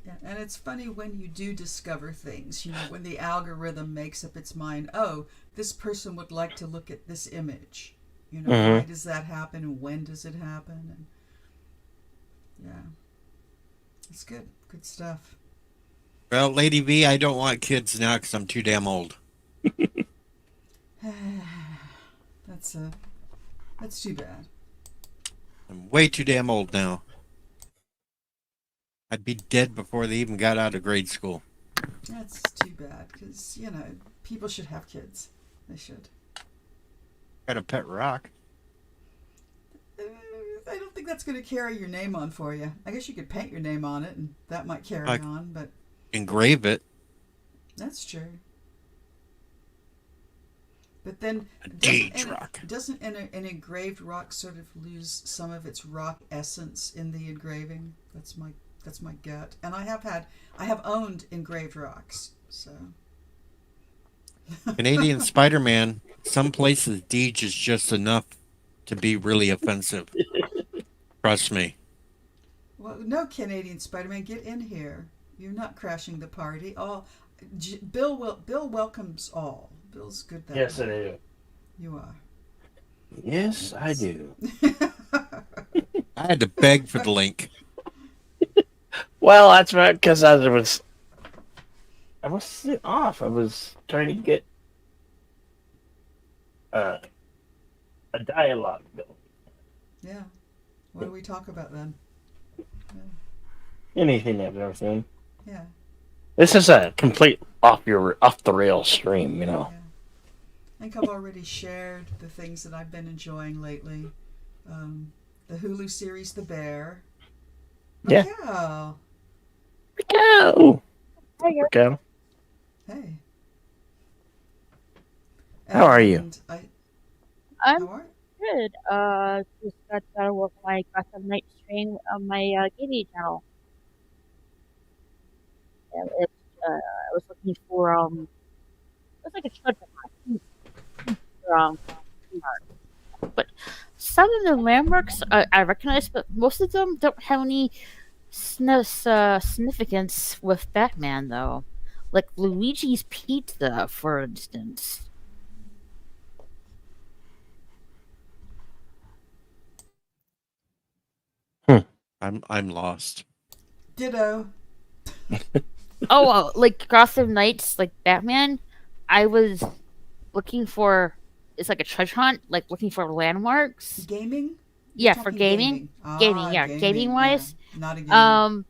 E: Yeah, and it's funny when you do discover things, when the algorithm makes up its mind, oh, this person would like to look at this image. Why does that happen and when does it happen? And yeah, it's good. Good stuff.
B: Well, Lady V, I don't want kids now because I'm too damn old.
E: That's too bad.
B: I'm way too damn old now. I'd be dead before they even got out of grade school.
E: That's too bad because, people should have kids. They should.
B: Got a pet rock.
E: I don't think that's going to carry your name on for you. I guess you could paint your name on it and that might carry on, but
B: Engrave it.
E: that's true. But then
B: A deed rock.
E: doesn't an engraved rock sort of lose some of its rock essence in the engraving? That's my gut. And I have owned engraved rocks, so
B: Canadian Spider-Man, some places deed is just enough to be really offensive. Trust me.
E: well, no, Canadian Spider-Man, get in here. You're not crashing the party. Bill welcomes all. Bill's good that
A: Yes,
E: way.
A: I do.
E: You are.
A: Yes, I do.
B: I had to beg for the link.
A: Well, that's right, because I was off. I was trying to get a dialogue going.
E: Yeah. What do we talk about then?
A: Anything and everything.
E: Yeah.
A: This is a complete off the rail stream,
E: Yeah. I think I've already shared the things that I've been enjoying lately. The Hulu series The Bear.
A: Yeah.
E: Raquel.
A: Go. Go.
E: Hey.
A: How are you?
E: And
F: I'm
E: how are
F: good. Just got done with my Gotham Night stream on my gaming channel. And it's I was looking for it's like a treasure hunt. But some of the landmarks I recognize, but most of them don't have any significance with Batman, though. Like Luigi's Pizza, for instance.
B: I'm lost.
E: Ditto.
F: Oh, like Gotham Knights, like Batman. I was looking for. It's like a treasure hunt, like looking for landmarks.
E: Gaming?
F: Yeah,
E: You're
F: for
E: talking
F: gaming. Gaming, yeah, gaming wise.
E: Yeah, not a gaming.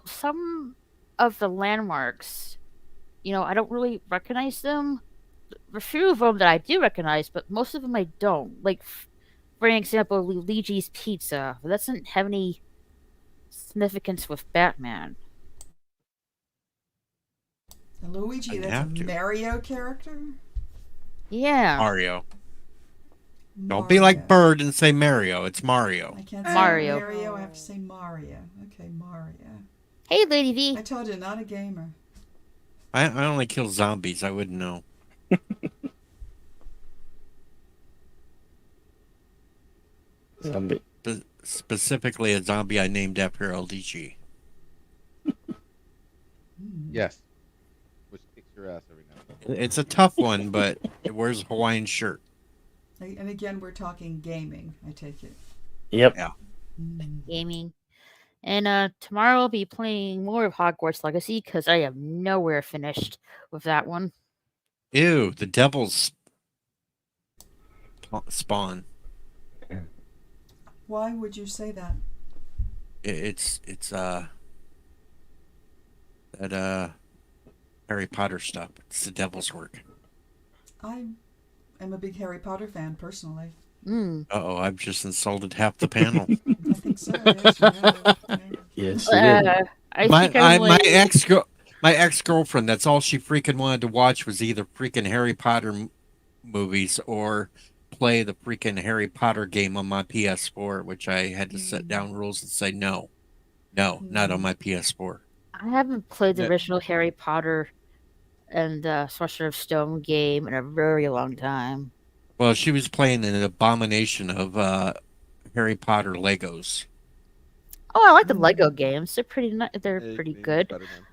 F: Some of the landmarks, I don't really recognize them. a few of them that I do recognize, but most of them I don't. Like, for an example, Luigi's Pizza. That doesn't have any significance with Batman.
E: Luigi,
B: I'd
E: that's a
B: have to.
E: Mario character?
F: Yeah,
B: Mario. Don't be like Bird and say Mario. It's Mario.
E: I can't say
F: Mario.
E: Mario, I have to say Mario. Okay, Mario.
F: Hey, Lady V.
E: I told you, not a gamer.
B: I only kill zombies. I wouldn't know.
A: Zombie.
B: Specifically, a zombie I named after LDG.
C: Yes. Which kicks your ass every now and then.
B: It's a tough one, but it wears a Hawaiian shirt.
E: And again, we're talking gaming, I take it.
A: Yep.
B: Yeah.
F: Gaming. And tomorrow I'll be playing more of Hogwarts Legacy because I am nowhere finished with that one.
B: Ew, the devil's spawn.
E: Why would you say that?
B: It's that Harry Potter stuff. It's the devil's work.
E: I am a big Harry Potter fan, personally.
F: Mm.
B: Uh-oh, I've just insulted half the panel.
E: I think so. Yes, you have. Yeah.
A: Yes, you did.
F: I
B: my
F: think I'm
B: my
F: like,
B: my ex-girlfriend, that's all she freaking wanted to watch was either freaking Harry Potter movies or play the freaking Harry Potter game on my PS4, which I had to set down rules and say no, not on my PS4.
F: I haven't played the
C: Yeah.
F: original Harry Potter and Sorcerer's Stone game in a very long time.
B: Well, she was playing an abomination of Harry Potter Legos.
F: Oh, I like the Lego games. They're pretty. They're
C: It-
F: pretty
C: it's
F: good,
C: better than-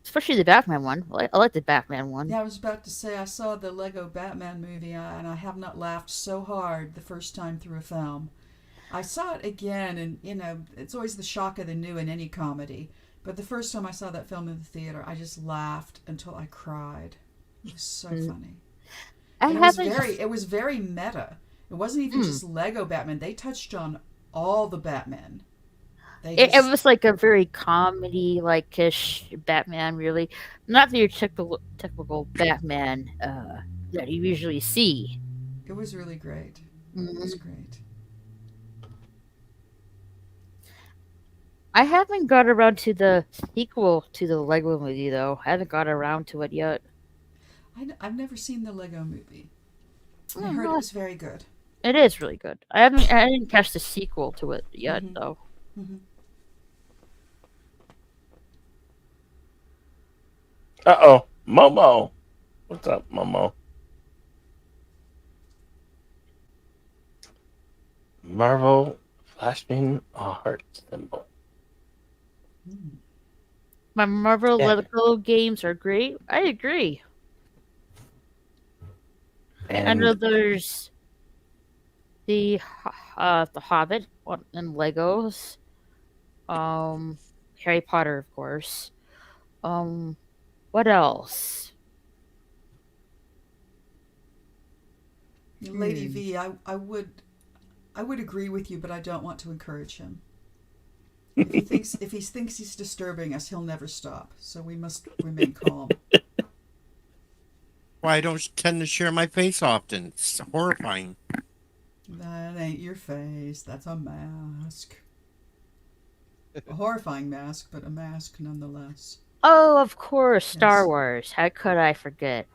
F: especially the Batman one. I like the Batman one.
E: Yeah, I was about to say, I saw the Lego Batman movie, and I have not laughed so hard the first time through a film. I saw it again, and, it's always the shock of the new in any comedy. But the first time I saw that film in the theater, I just laughed until I cried. It was so funny.
F: I
E: And it was
F: haven't.
E: it was very meta. It wasn't even just Lego Batman. They touched on all the Batmen.
F: It was like a very comedy like ish Batman, really. Not the typical Batman that you usually see.
E: It was really great. It was great.
F: I haven't got around to the sequel to the Lego movie though. I haven't got around to it yet.
E: I've never seen the Lego movie. I
F: Oh,
E: heard it
F: no.
E: was very good.
F: It is really good. I didn't catch the sequel to it yet
E: Mhm.
F: though.
E: Mm-hmm.
A: Uh-oh. Momo. What's up, Momo? Marvel flashing a heart symbol.
F: My Marvel
A: Yeah.
F: Lego games are great. I agree. I
A: And
F: know there's the Hobbit and Legos. Harry Potter, of course. What else?
E: Lady V, I would agree with you, but I don't want to encourage him. If he thinks he's disturbing us, he'll never stop. So we must remain calm.
B: Why I don't tend to share my face often. It's horrifying.
E: That ain't your face. That's a mask. A horrifying mask, but a mask nonetheless.
F: Oh, of course, Star
E: Yes.
F: Wars. How could I forget?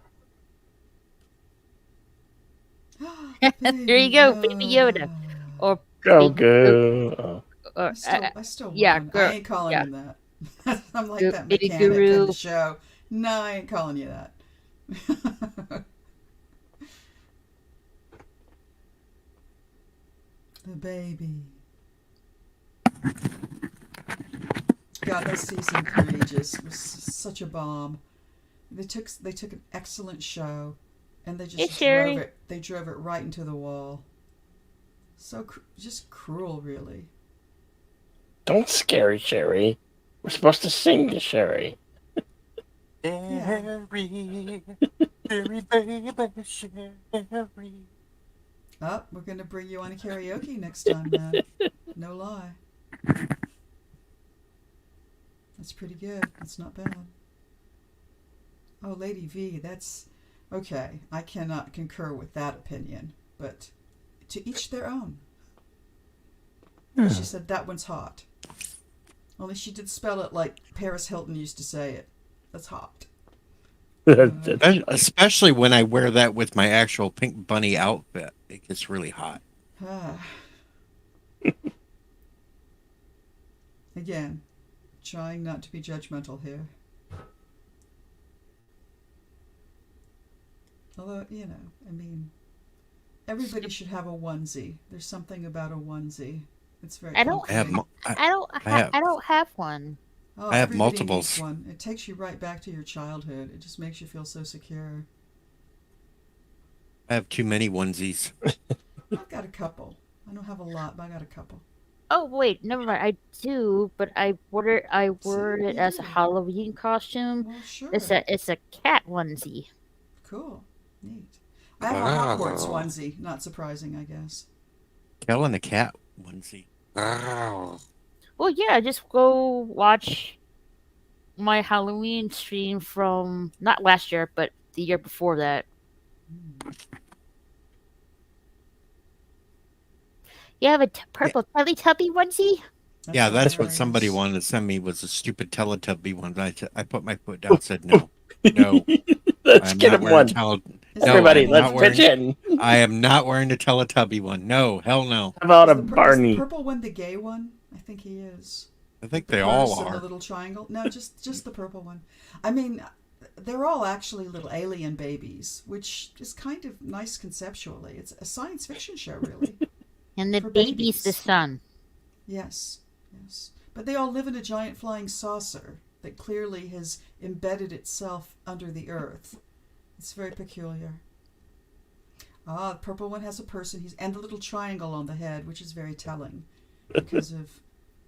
F: There you go, Baby Yoda. Or
A: go,
F: Baby
A: go. Oh.
F: or
E: I still
F: yeah,
E: want him.
F: girl-
E: I ain't calling
F: yeah.
E: him that. I'm like
F: Go-
E: that
F: Baby
E: mechanic in
F: Guru.
E: the show. No, I ain't calling you that. The baby. God, that season 3 just was such a bomb. They took an excellent show, and they
F: Hey,
E: just
F: Sherry.
E: drove it right into the wall. So just cruel, really.
A: Don't scary Sherry. We're supposed to sing to Sherry.
B: Sherry, Sherry, baby, Sherry.
E: Oh, we're gonna bring you on a karaoke next time, man. No lie. That's pretty good. That's not bad. Oh, Lady V, that's okay. I cannot concur with that opinion, but to each their own. She said that one's hot. Only she did spell it like Paris Hilton used to say it. That's hot.
B: Especially when I wear that with my actual pink bunny outfit. It gets really hot.
E: Again, trying not to be judgmental here. Although, you know, I mean, everybody should have a onesie. There's something about a onesie. It's very
F: I don't-
E: comforting.
F: I don't have one.
E: Oh,
B: I have
E: everybody
B: multiples.
E: needs one. It takes you right back to your childhood. It just makes you feel so secure.
B: I have too many onesies.
E: I've got a couple. I don't have a lot, but I got a couple.
F: Oh wait, never mind. I do, but I wore it
E: you
F: as a
E: do.
F: Halloween costume.
E: Well, sure.
F: It's a cat onesie.
E: Cool. Neat. I have a Hogwarts onesie. Not surprising, I guess.
B: Kel and the cat onesie.
F: Well, yeah, just go watch my Halloween stream from not last year, but the year before that. You have a purple Teletubby onesie?
B: Yeah, that's what somebody
E: hilarious.
B: wanted to send me was a stupid Teletubby one. I put my foot down and said no. No.
A: Let's
B: I'm
A: get
B: not
A: him
B: wearing
A: one.
E: Is
B: No,
A: Everybody,
B: I'm
A: let's
B: not
A: pitch in.
B: I am not wearing the Teletubby one. No, hell no.
A: How about a
E: Is the
A: Barney?
E: purple one the gay one? I think he is.
B: I think
E: The
B: they all
E: horse and the
B: are.
E: little triangle. No, just the purple one. I mean, they're all actually little alien babies, which is kind of nice conceptually. It's a science fiction show, really.
F: And the
E: For
F: baby's the
E: babies.
F: sun.
E: Yes, yes. But they all live in a giant flying saucer that clearly has embedded itself under the earth. It's very peculiar. Ah, the purple one has a person. And the little triangle on the head, which is very telling because of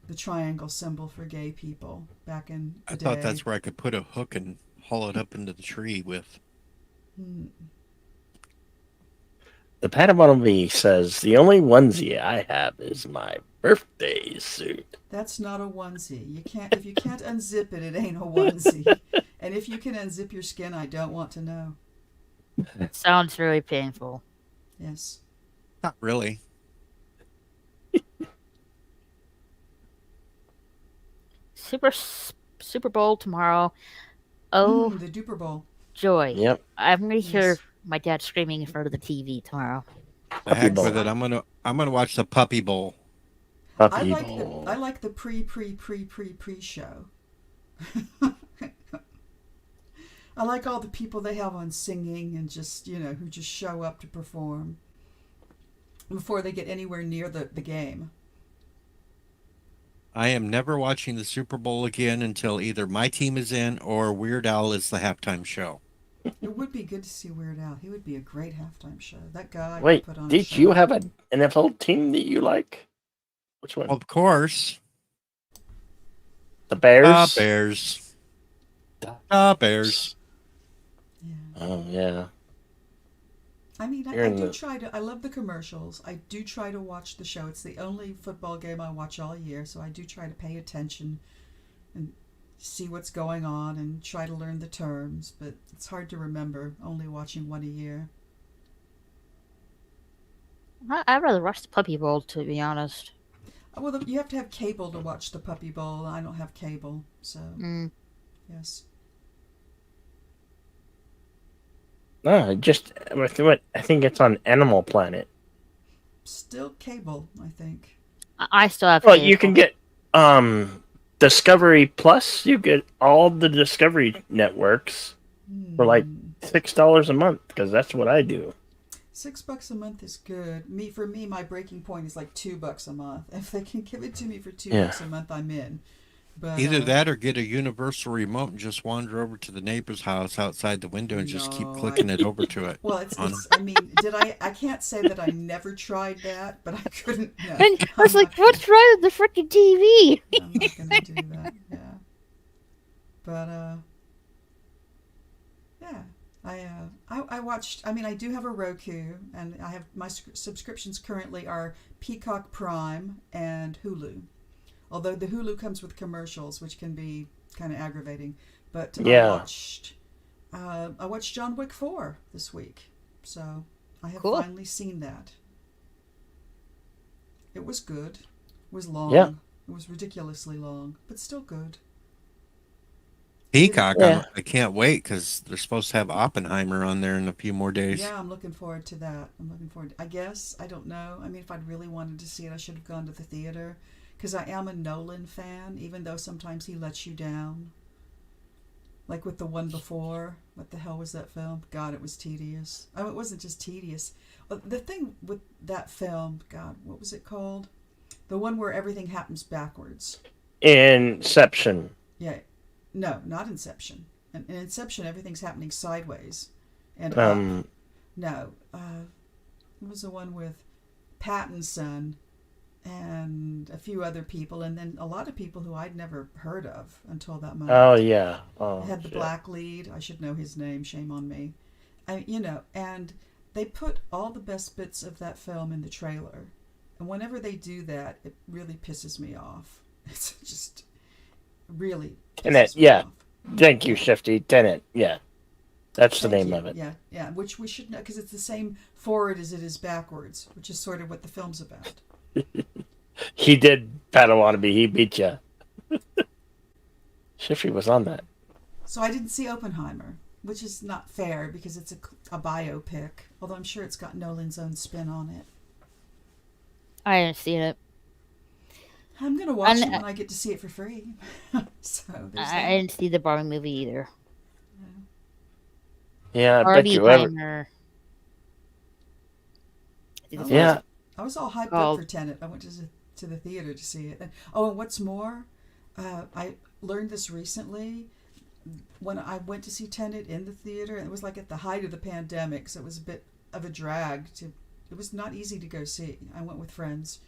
E: the triangle symbol for gay people back in the
B: I
E: day.
B: thought that's where I could put a hook and haul it up into the tree with.
E: Hmm.
A: The Patamonomy says the only onesie I have is my birthday suit.
E: That's not a onesie. You can't if you can't unzip it, it ain't a onesie. And if you can unzip your skin, I don't want to know.
F: Sounds really painful.
E: Yes.
B: Not really.
F: Super Bowl tomorrow. Oh
E: The Duper Bowl.
F: joy!
A: Yep.
F: I'm gonna hear
E: Yes.
F: my dad screaming in front of the TV tomorrow.
B: The heck
A: Bowl.
B: with it. I'm gonna watch the Puppy Bowl.
A: Puppy
E: I like
A: Bowl.
E: the pre show. I like all the people they have on singing and just, who just show up to perform before they get anywhere near the game.
B: I am never watching the Super Bowl again until either my team is in or Weird Al is the halftime show.
E: It would be good to see Weird Al. He would be a great halftime show. That guy
A: Wait,
E: could put on a
A: did
E: show.
A: you have an NFL team that you like? Which one?
B: Of course,
A: The Bears?
B: the Bears. The Bears.
E: Yeah.
A: Oh, yeah.
E: I mean,
A: You're
E: I
A: in
E: do
A: the-
E: try to. I love the commercials. I do try to watch the show. It's the only football game I watch all year, so I do try to pay attention and see what's going on and try to learn the terms. But it's hard to remember only watching one a year.
F: I'd rather watch the Puppy Bowl, to be honest.
E: Well, you have to have cable to watch the Puppy Bowl. I don't have cable, so
F: Mm.
E: yes.
A: No, I think it's on Animal Planet.
E: Still cable, I think.
F: I still have.
A: Well, you can
F: cable.
A: get Discovery Plus. You get all the Discovery networks for like $6 a month because that's what I do.
E: $6 a month is good. For me, my breaking point is like $2 a month. If they can give it to me for $2
A: Yeah.
E: a month, I'm in. But
B: Either that or get a universal remote and just wander over to the neighbor's house outside the window and just keep
E: No,
B: clicking it over to it.
E: Well, it's.
B: on-
E: I mean, I can't say that I never tried that, but I couldn't. No,
F: And I was
E: I'm
F: like,
E: not
F: "What's wrong with the freaking TV?"
E: I'm not gonna do that. Yeah. But yeah. I watched. I mean, I do have a Roku, and I have my subscriptions currently are Peacock Prime and Hulu. Although the Hulu comes with commercials, which can be kind of aggravating. But
A: Yeah.
E: I watched I watched John Wick 4 this week, so I have
F: Cool.
E: finally seen that. It was good. It was long.
A: Yeah.
E: It was ridiculously long, but still good.
B: Peacock,
A: Yeah.
B: I can't wait because they're supposed to have Oppenheimer on there in a few more days.
E: Yeah, I'm looking forward to that. I guess, I don't know. I mean, if I'd really wanted to see it, I should have gone to the theater. Because I am a Nolan fan, even though sometimes he lets you down. Like with the one before. What the hell was that film? God, it was tedious. Oh, it wasn't just tedious. Well, the thing with that film, God, what was it called? The one where everything happens backwards.
A: Inception.
E: Yeah. No, not Inception. In Inception, everything's happening sideways. And
A: Um,
E: up. No. It was the one with Pattinson and a few other people, and then a lot of people who I'd never heard of until that moment.
A: oh yeah. Oh,
E: It had the
A: shit.
E: black lead. I should know his name. Shame on me. And they put all the best bits of that film in the trailer. And whenever they do that, it really pisses me off. It's just really
A: Tenet,
E: pisses me
A: yeah.
E: off.
A: Thank you, Shifty. Tenet. Yeah. That's the
E: Thank
A: name
E: you.
A: of it.
E: Yeah, which we should know because it's the same forward as it is backwards, which is sort of what the film's about.
A: He did Padawannabe. He beat you. Shifty was on that.
E: So I didn't see Oppenheimer, which is not fair because it's a biopic, although I'm sure it's got Nolan's own spin on it.
F: I haven't seen it.
E: I'm going to watch
F: And-
E: it when I get to see it for free. So there's
F: I
E: that.
F: didn't see the Barbie movie either.
A: Yeah, I bet
F: Barbie
A: you ever.
F: Heimer. I think that's what
A: Yeah.
E: I was all hyped up
F: called-
E: for Tenet. I went to the theater to see it. And what's more, I learned this recently. When I went to see Tenet in the theater, it was like at the height of the pandemic, so it was a bit of a drag. It was not easy to go see. I went with friends.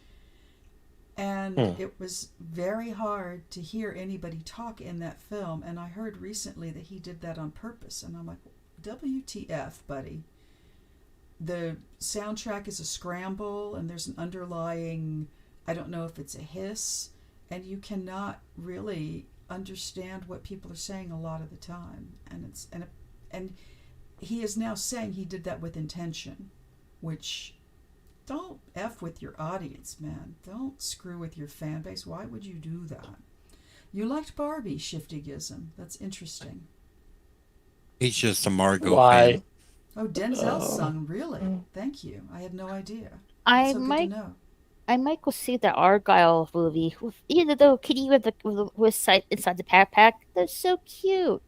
E: And it was very hard to hear anybody talk in that film. And I heard recently that he did that on purpose. And I'm like, WTF, buddy. The soundtrack is a scramble, and there's an underlying, I don't know if it's a hiss, and you cannot really understand what people are saying a lot of the time. And he is now saying he did that with intention, which, don't F with your audience, man. Don't screw with your fan base. Why would you do that? You liked Barbie, Shiftygism. That's interesting.
B: He's just a Margot
A: Why?
B: fan.
E: Oh, Denzel sung, really? Thank you. I had no idea.
F: I
E: That's so
F: might
E: good to know.
F: I might go see the Argyle movie. You know, the kitty with the sight inside the backpack. That's so cute.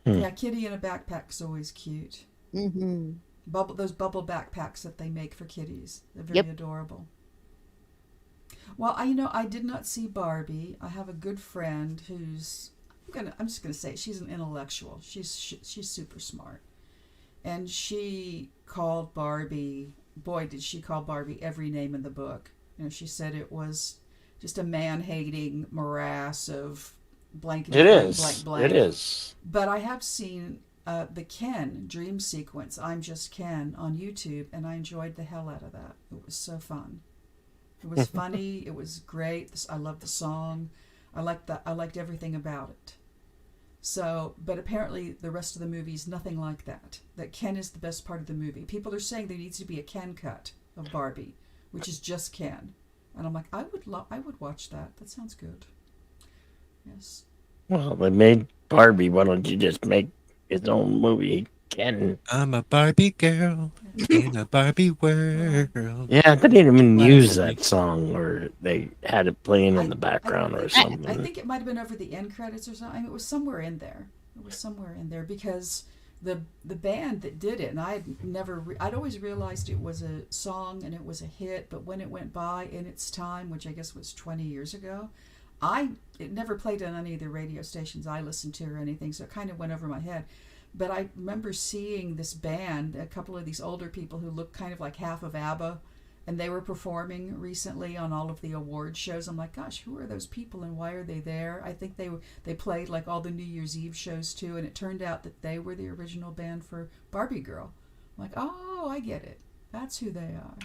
E: Yeah, kitty in a backpack's always cute.
F: Mm-hmm.
E: Those bubble backpacks that they make for kitties. They're very
F: Yep.
E: adorable. Well, I did not see Barbie. I have a good friend who's I'm just gonna say she's an intellectual. She's super smart, and she called Barbie. Boy, did she call Barbie every name in the book. She said it was just a man-hating morass of blank.
A: It is.
E: Blank, blank.
A: It is.
E: But I have seen the Ken dream sequence, I'm Just Ken, on YouTube, and I enjoyed the hell out of that. It was so fun. It was funny. It was great. I loved the song. I liked everything about it. So, but apparently the rest of the movie is nothing like that. That Ken is the best part of the movie. People are saying there needs to be a Ken cut of Barbie, which is just Ken. And I'm like, I would watch that. That sounds good. Yes.
A: Well, they made Barbie. Why don't you just make his own movie? Ken.
B: I'm a Barbie girl in a Barbie world.
A: Yeah, they didn't even
B: Right.
A: use that song, or they had it playing in the background or
E: I
A: something.
E: think it might have been over the end credits or something. It was somewhere in there. Because the band that did it, and I'd always realized it was a song and it was a hit, but when it went by in its time, which I guess was 20 years ago, it never played on any of the radio stations I listened to or anything, so it kind of went over my head. But I remember seeing this band, a couple of these older people who looked kind of like half of ABBA, and they were performing recently on all of the award shows. I'm like, gosh, who are those people and why are they there? I think they played like all the New Year's Eve shows too, and it turned out that they were the original band for Barbie Girl. I'm like, oh, I get it. That's who they are.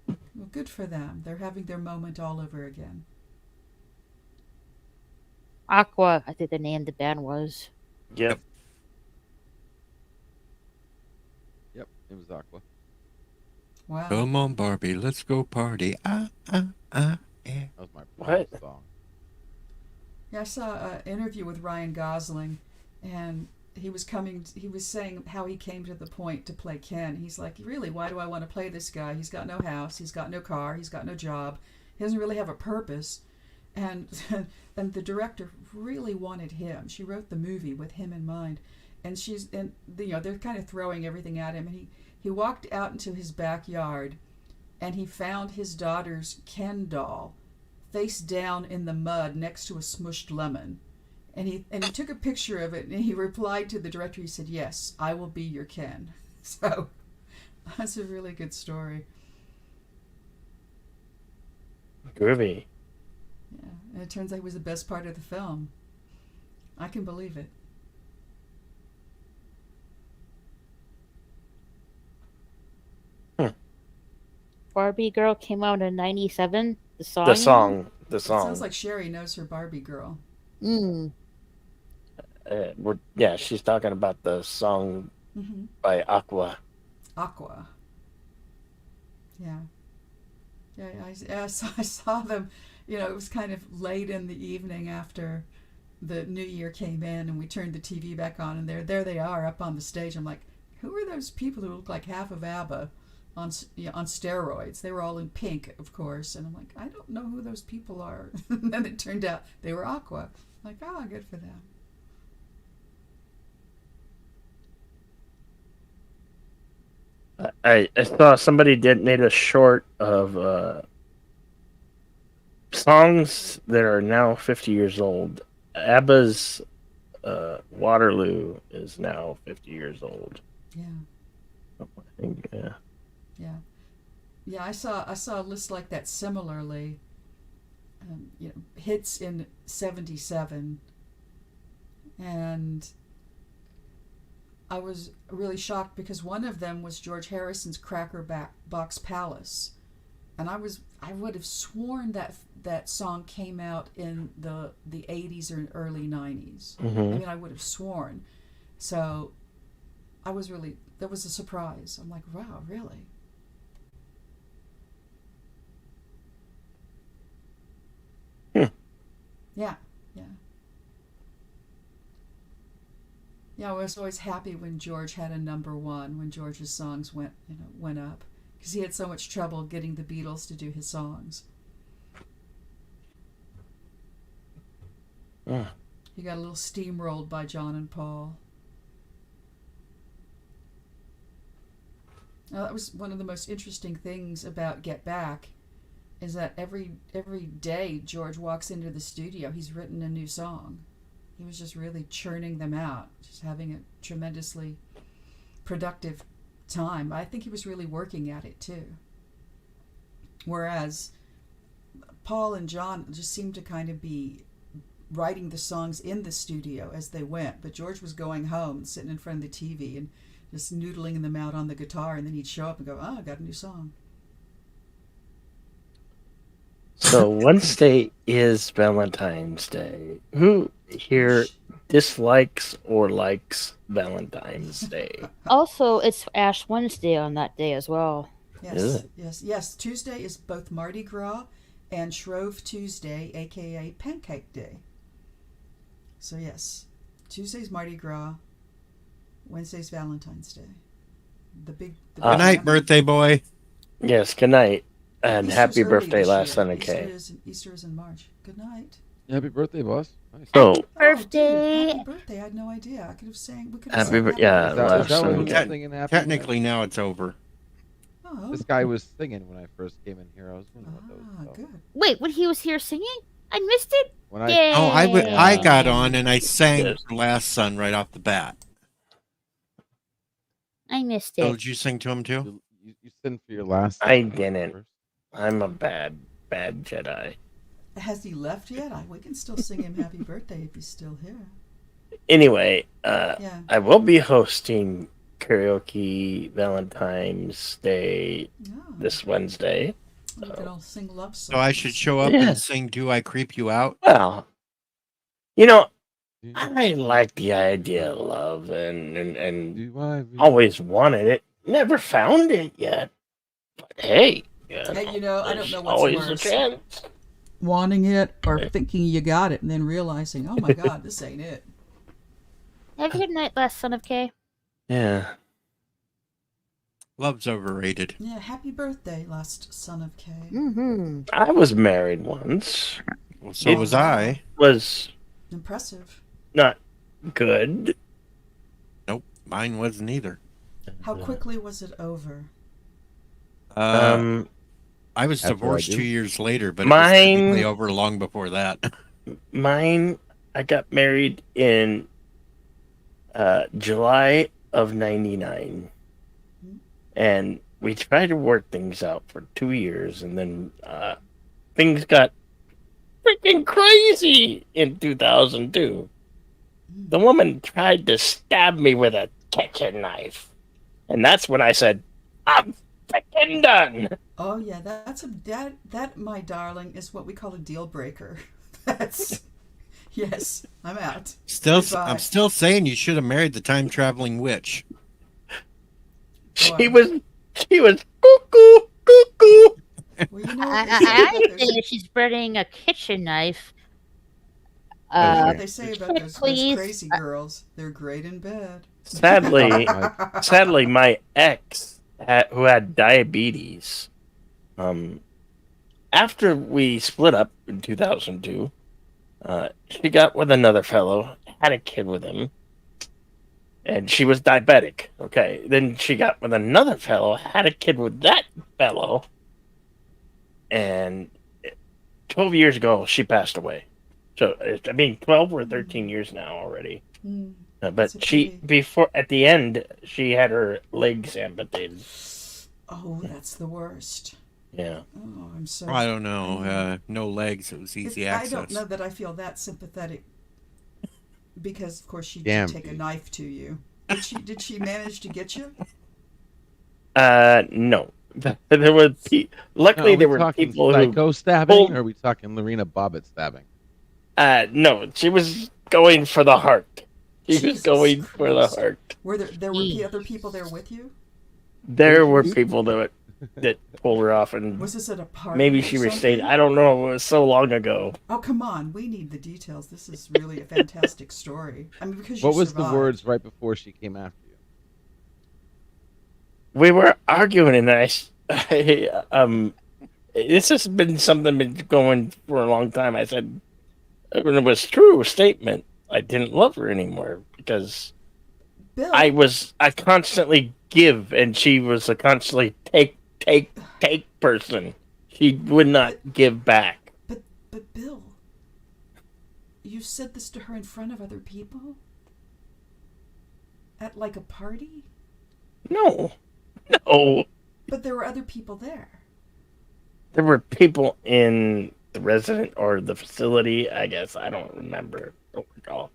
E: Well, good for them. They're having their moment all over again.
F: Aqua, I think the name of the band was.
A: Yep.
C: Yep, it was Aqua.
E: Wow.
B: Come on, Barbie, let's go party. Yeah.
C: That was my
A: What?
C: prom song.
E: Yeah, I saw an interview with Ryan Gosling, and he was saying how he came to the point to play Ken. He's like, really, why do I want to play this guy? He's got no house, he's got no car, he's got no job, he doesn't really have a purpose. And and the director really wanted him. She wrote the movie with him in mind, and they're kind of throwing everything at him. And he walked out into his backyard, and he found his daughter's Ken doll face down in the mud next to a smushed lemon. And he took a picture of it, and he replied to the director. He said, "Yes, I will be your Ken." So that's a really good story.
A: Groovy.
E: Yeah, and it turns out he was the best part of the film. I can believe it.
F: Barbie Girl came out in '97. The song.
A: The song. The
E: It
A: song.
E: sounds like Sherry knows her Barbie girl.
F: Mm.
A: She's talking about the song
E: Mm-hmm.
A: by Aqua.
E: Aqua. Yeah. Yeah, I saw them. It was kind of late in the evening after the New Year came in, and we turned the TV back on, and there they are up on the stage. I'm like, who are those people who look like half of ABBA on steroids? They were all in pink, of course, and I'm like, I don't know who those people are. And then it turned out they were Aqua. I'm like, oh, good for them.
A: I saw somebody made a short of songs that are now 50 years old. ABBA's Waterloo is now 50 years old.
E: Yeah.
A: I think, yeah.
E: Yeah, yeah. I saw a list like that similarly. Hits in '77, and I was really shocked because one of them was George Harrison's Cracker Box Palace, and I would have sworn that song came out in the '80s or early '90s. I mean, I would have sworn. So, that was a surprise. I'm like, wow, really? Yeah. Yeah, I was always happy when George had a number one, when George's songs went up, because he had so much trouble getting the Beatles to do his songs. He got a little steamrolled by John and Paul. Now, that was one of the most interesting things about Get Back, is that every day George walks into the studio, he's written a new song. He was just really churning them out, just having a tremendously productive time. I think he was really working at it too. Whereas Paul and John just seemed to kind of be writing the songs in the studio as they went, but George was going home and sitting in front of the TV and just noodling them out on the guitar, and then he'd show up and go, "Oh, I got a new song."
A: So Wednesday is Valentine's Day. Who here dislikes or likes Valentine's Day?
F: Also, it's Ash Wednesday on that day as well.
A: Is
E: Yes,
A: it?
E: yes. Tuesday is both Mardi Gras and Shrove Tuesday, aka Pancake Day. So yes, Tuesday's Mardi Gras, Wednesday's Valentine's Day. The big
B: Good night, birthday boy.
A: Yes, good night. And
E: Easter's
A: happy
E: early
A: birthday
E: this
A: last
E: year.
A: Sunday, Kay.
E: Easter is in March. Good night.
C: Happy birthday, boss. Nice.
A: So,
F: Birthday.
E: Happy birthday! I had no idea. I could have sang. We could
A: Happy
E: have sang
A: bir-
E: happy
A: yeah,
C: Is
E: birthday.
C: that, is that when
A: Sunday.
C: he was singing happy?
B: Technically, now it's over.
E: Oh,
C: This guy was singing when I first came in here. I was wondering what that was about.
E: good.
F: Wait, when he was here singing? I missed it.
C: When I
F: Yay.
B: Oh, I got on and I sang
A: Yes.
B: for Last Son right off the bat.
F: I missed
B: So
F: it.
B: did you sing to him too?
C: you sent for your last.
A: I didn't. I'm a bad Jedi.
E: Has he left yet? We can still sing him happy birthday if he's still here.
A: Anyway,
E: Yeah.
A: I will be hosting karaoke Valentine's Day
E: No.
A: this Wednesday.
E: We can all sing love songs.
B: So I should show up
A: Yeah.
B: and sing "Do I Creep You Out"?
A: Well, You know,
C: Do
A: I like the idea of love and
C: do I be-
A: always wanted it. Never found it yet. But hey,
E: Hey, you know, I don't
A: there's
E: know what's
A: always a
E: worse.
A: chance.
E: Wanting it or thinking you got it and then realizing, oh my God, this ain't it.
F: Have a good night, last son of K.
A: Yeah.
B: Love's overrated.
E: Yeah, happy birthday, last son of K.
F: Mm-hmm.
A: I was married once.
B: Well, so
A: It-
B: was I.
A: Was
E: Impressive.
A: not good.
B: Nope, mine wasn't either.
E: How quickly was it over?
B: I was
C: After I
B: divorced
C: do.
B: 2 years later, but it
A: Mine-
B: was technically over long before that.
A: Mine, I got married in July of '99, and we tried to work things out for 2 years, and then things got freaking crazy in 2002. The woman tried to stab me with a kitchen knife, and that's when I said, "I'm freaking done."
E: Oh yeah, that my darling is what we call a deal breaker. That's yes, I'm out. Goodbye.
B: I'm still saying you should have married the time traveling witch.
A: She
E: Boy.
A: was cuckoo, cuckoo.
E: Well, you know
F: I,
E: what they say
F: I
E: about
F: think
E: those,
F: if she's spreading a kitchen knife.
E: you know
C: Okay.
E: what they say about those
F: Please.
E: crazy girls. They're great in bed.
A: Sadly,
C: Like,
A: sadly, my ex, who had diabetes, after we split up in 2002, she got with another fellow, had a kid with him, and she was diabetic. Okay, then she got with another fellow, had a kid with that fellow, and 12 years ago, she passed away. So, 12 or 13 years now already.
E: Hmm.
A: But
E: That's a
A: she,
E: pity.
A: before, at the end, she had her legs amputated.
E: Oh, that's the worst.
A: Yeah.
E: Oh, I'm so.
B: I don't know. No legs. It was easy
E: I
B: access.
E: don't know that I feel that sympathetic because, of course, she
C: Damn.
E: did take a knife to you. Did she manage to get you?
A: No. There were luckily
C: are we
A: there were
C: talking
A: people
C: psycho stabbing,
A: pulled-
C: or are we talking Lorena Bobbitt stabbing?
A: who. No, she was going for the heart. She was
E: Jesus
A: going for the
E: Christ.
A: heart.
E: Were there were
F: Eesh.
E: other people there with you?
A: There were people that pulled her off, and
E: Was this at a party?
A: maybe
E: or
A: she restated.
E: something?
A: I don't know. It was so long ago.
E: Oh, come on. We need the details. This is really a fantastic story. I mean, because you
C: What was
E: survived.
C: the words right before she came after you?
A: We were arguing, and this has been something been going for a long time. I said, and it was true statement. I didn't love her anymore because
E: Bill,
A: I constantly give, and she was a constantly take person. She would not give back.
E: but Bill, you said this to her in front of other people? At like a party?
A: No.
E: But there were other people there.
A: There were people in the resident or the facility. I guess I don't remember. Don't recall.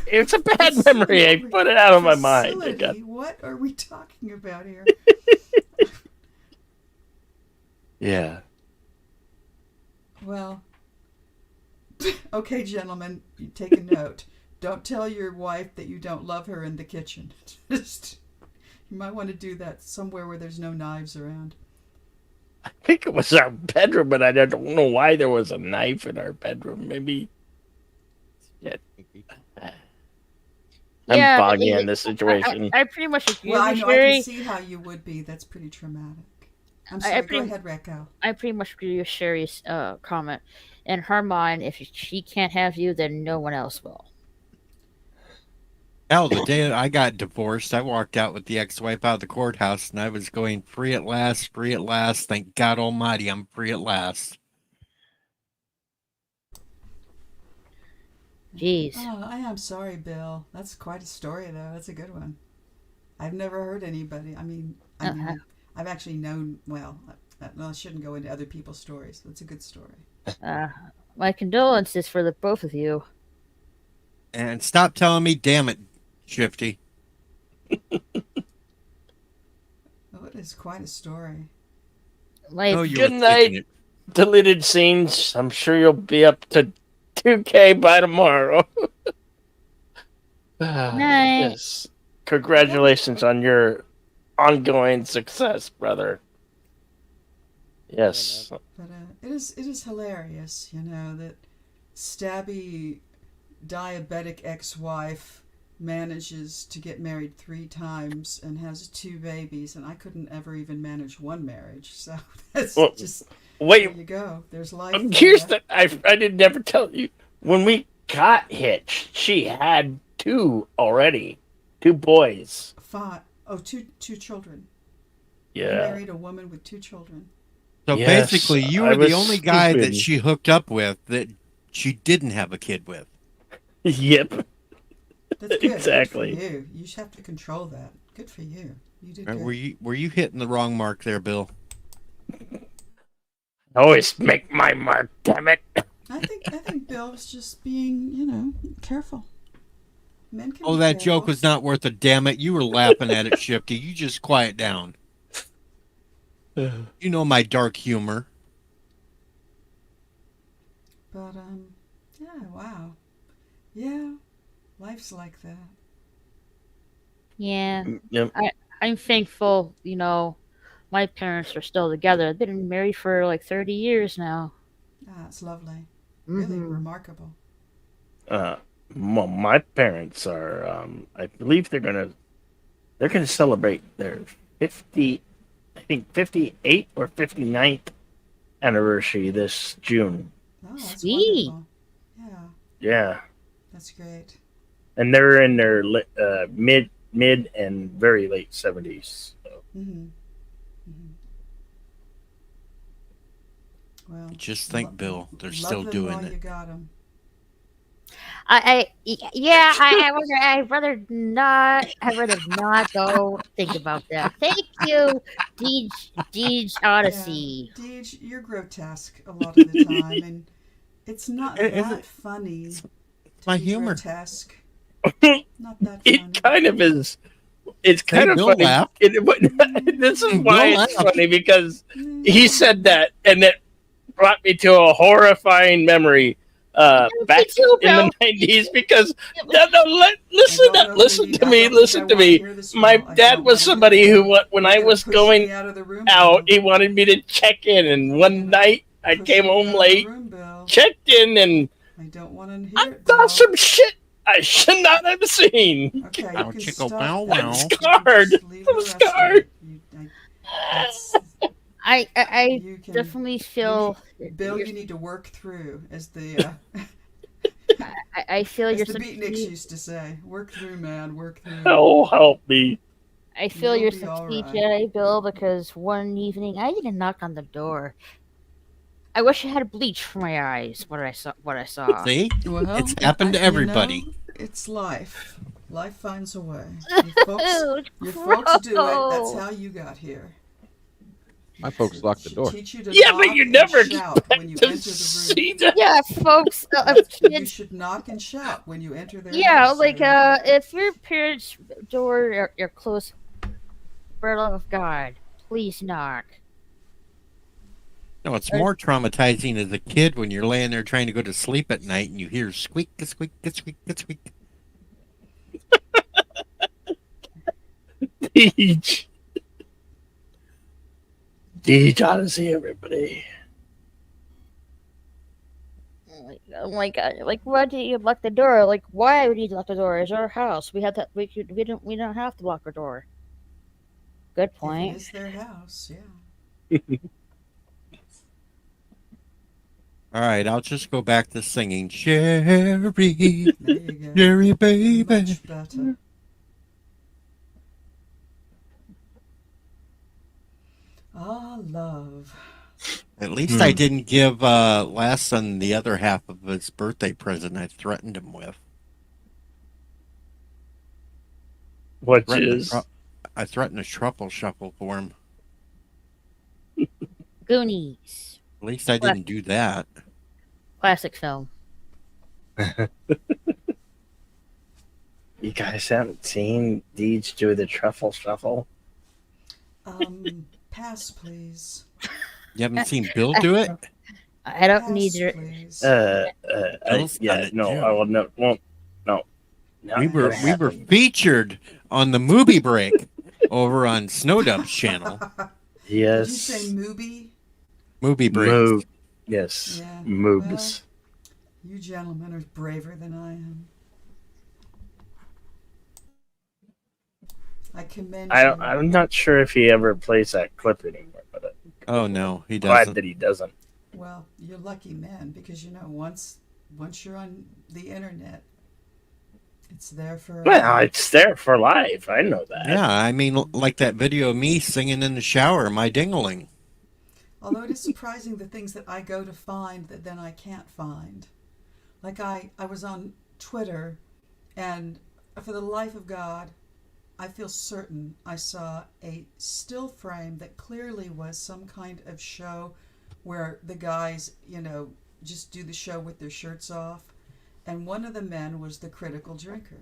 A: It's a bad memory. I put it out of my mind. It got-
E: Facility? What are we talking about here?
A: yeah.
E: Well, okay, gentlemen, you take a note. Don't tell your wife that you don't love her in the kitchen. Just, you might want to do that somewhere where there's no knives around.
A: I think it was our bedroom, but I don't know why there was a knife in our bedroom. Maybe I'm
F: Yeah,
A: foggy
F: it-
A: on this situation.
F: I pretty much agree
E: Well, I
F: with
E: know I
F: Sherry.
E: can see how you would be. That's pretty traumatic. I'm
F: I
E: sorry. Go
F: pretty-
E: ahead, Raquel.
F: I pretty much agree with Sherry's comment. In her mind, if she can't have you, then no one else will.
B: Hell, the day I got divorced, I walked out with the ex-wife out of the courthouse, and I was going free at last, free at last. Thank God Almighty, I'm free at last.
F: Jeez.
E: Oh, I am sorry, Bill. That's quite a story, though. That's a good one. I've never heard anybody. I mean, I've actually known. Well, I shouldn't go into other people's stories. That's a good story.
F: My condolences for the both of you.
B: And stop telling me, damn it, Shifty.
E: Oh, it is quite a story.
F: Like,
B: No, you
A: Good
B: were
A: night.
B: thinking it.
A: Deleted scenes. I'm sure you'll be up to 2K by tomorrow.
F: Night.
A: Yes. Congratulations on your ongoing success, brother. Yes.
E: But it is hilarious, you know, that stabby diabetic ex-wife manages to get married 3 times and has 2 babies, and I couldn't ever even manage one marriage. So that's
A: Well,
E: just
A: Wait,
E: there you go. There's life.
A: here's
E: there.
A: I did never tell you. When we got hitched, she had 2 already. 2 boys.
E: 5. Oh, two children. I
A: Yeah.
E: married a woman with 2 children.
B: So
A: Yes,
B: basically, you
A: I
B: were the
A: was
B: only guy that
A: stupid.
B: she hooked up with that she didn't have a kid with.
A: Yep.
E: That's good.
A: Exactly.
E: Good for you. You just have to control that. Good for you. You did good.
B: Were you hitting the wrong mark there, Bill?
A: Always make my mark, damn it.
E: I think Bill was just being, you know, careful. Men can
B: Oh,
E: be
B: that joke
E: careful.
B: was not worth a damn it. You were laughing at it, Shifty. You just quiet down. You know my dark humor.
E: But yeah, wow. Yeah. Life's like that.
F: Yeah.
A: Yep.
F: I'm thankful, you know, my parents are still together. They've been married for like 30 years now.
E: Ah, it's lovely. Really
F: Mhm.
E: remarkable.
A: Well, my parents are I believe they're gonna celebrate their 58th or 59th anniversary this June.
E: Oh, that's
F: Sweet.
E: wonderful. Yeah,
A: Yeah.
E: that's great.
A: And they're in their mid and very late 70s. So.
E: Mm-hmm. Well,
B: Just think,
E: lo-
B: Bill, they're
E: love
B: still
E: them
B: doing
E: while
B: it.
E: You got 'em.
F: I'd rather not. I'd rather not go think about that. Thank you, Deej Odyssey.
E: Yeah, Deej, you're grotesque a lot of the time, and it's not that funny. To
B: my
E: be
B: humor.
E: Grotesque. Not that funny.
A: It kind of is. It's kind of
B: Bill
A: funny.
B: laughed.
A: This is
B: Bill
A: why it's
B: laughed.
A: funny because
E: Mm,
A: he said that, and it brought me to a horrifying memory back
F: too,
A: in the
F: Bill.
A: 90s. Because listen
E: I don't know if
A: listen
E: we need-
A: to
E: I
A: me,
E: don't think
A: listen
E: I
A: to
E: wanna
A: me.
E: hear this,
A: My
E: Bill. I
A: dad
E: don't
A: was
E: wanna
A: somebody
E: hear
A: who, when
E: You're
A: I
E: gonna
A: was
E: push
A: going
E: me out of the room,
A: out,
E: Bill.
A: he wanted me to check in, and one night I
E: Push
A: came
E: me out
A: home
E: of the
A: late,
E: room, Bill.
A: checked in, and
E: I don't want to hear
A: I
E: it, Bill.
A: saw some shit I should not have seen.
E: Okay, you
B: Bow,
E: can
B: chicka,
E: stop
B: bow,
E: that.
B: wow.
E: You can
A: Scarred.
E: just leave
A: I'm
E: the rest of
A: scarred.
E: it. That's-
F: I
E: you can,
F: definitely feel.
E: Bill,
F: you're-
E: you need to work through, as the
F: I feel
E: as
F: you're
E: the
F: such.
E: beatniks used to say. Work through, man. Work through.
A: Oh, help me.
F: I feel
E: You'll
F: you're
E: be
F: such
E: all right.
F: DJ, Bill, because one evening I didn't knock on the door. I wish I had bleach for my eyes. What I saw.
B: See?
E: Well,
B: It's happened to
E: you know,
B: everybody.
E: it's life. Life finds a way.
F: Ew,
E: Your folks do it. That's
F: gross.
E: how you got here.
C: My folks locked the
E: Should
C: door.
E: Teach you to
A: Yeah,
E: knock
A: but you
E: and
A: never
E: shout when you
A: to
E: enter the
A: see
E: room.
A: that.
F: Yeah, folks,
E: You
F: kids.
E: should knock and shout when you enter their
F: Yeah,
E: house.
F: like if your parents' door are closed, for the love of God, please knock.
B: No, it's more traumatizing as a kid when you're laying there trying to go to sleep at night and you hear squeak, squeak, squeak, squeak.
A: Deej. Deej Odyssey, everybody.
F: Oh my God! Like, why did you lock the door? Like, why would you lock the door? It's our house. We have that. We don't have to lock our door. Good
E: If it
F: point.
E: is their house, yeah.
B: All right, I'll just go back to singing. Sherry,
E: There you go.
B: Sherry, baby.
E: Much better. Ah, love.
B: At least I didn't give last son the other half of his birthday present I threatened him with.
A: Which
B: Threatened
A: is
B: I threatened a truffle shuffle for him.
F: Goonies,
B: At least I didn't do that.
F: classic film.
A: you guys haven't seen Deej do the truffle shuffle.
E: Pass, please.
B: You haven't seen Bill do it?
F: I don't need
E: Pass,
F: your.
E: please.
B: Bill's done
A: Yeah,
B: it,
A: no,
B: too.
A: I will no, won't, no. Not
B: We were
A: gonna
B: we were
A: happen.
B: featured on the movie break over on Snowdub's channel.
A: Yes.
E: Did you say Mooby?
B: Movie break.
A: Move. Yes.
E: Yeah,
A: Moobs.
E: You gentlemen are braver than I am. I commend you.
A: I'm not sure if he ever plays that clip anymore, but
B: Oh no, he
A: I'm glad
B: doesn't.
A: that he doesn't.
E: Well, you're lucky men because once you're on the internet, it's there for.
A: Well, it's there for life. I know that.
B: Yeah, I mean, like that video of me singing in the shower, my dingling.
E: Although it is surprising the things that I go to find that then I can't find. Like I was on Twitter, and for the life of God, I feel certain I saw a still frame that clearly was some kind of show where the guys, just do the show with their shirts off. And one of the men was the critical drinker.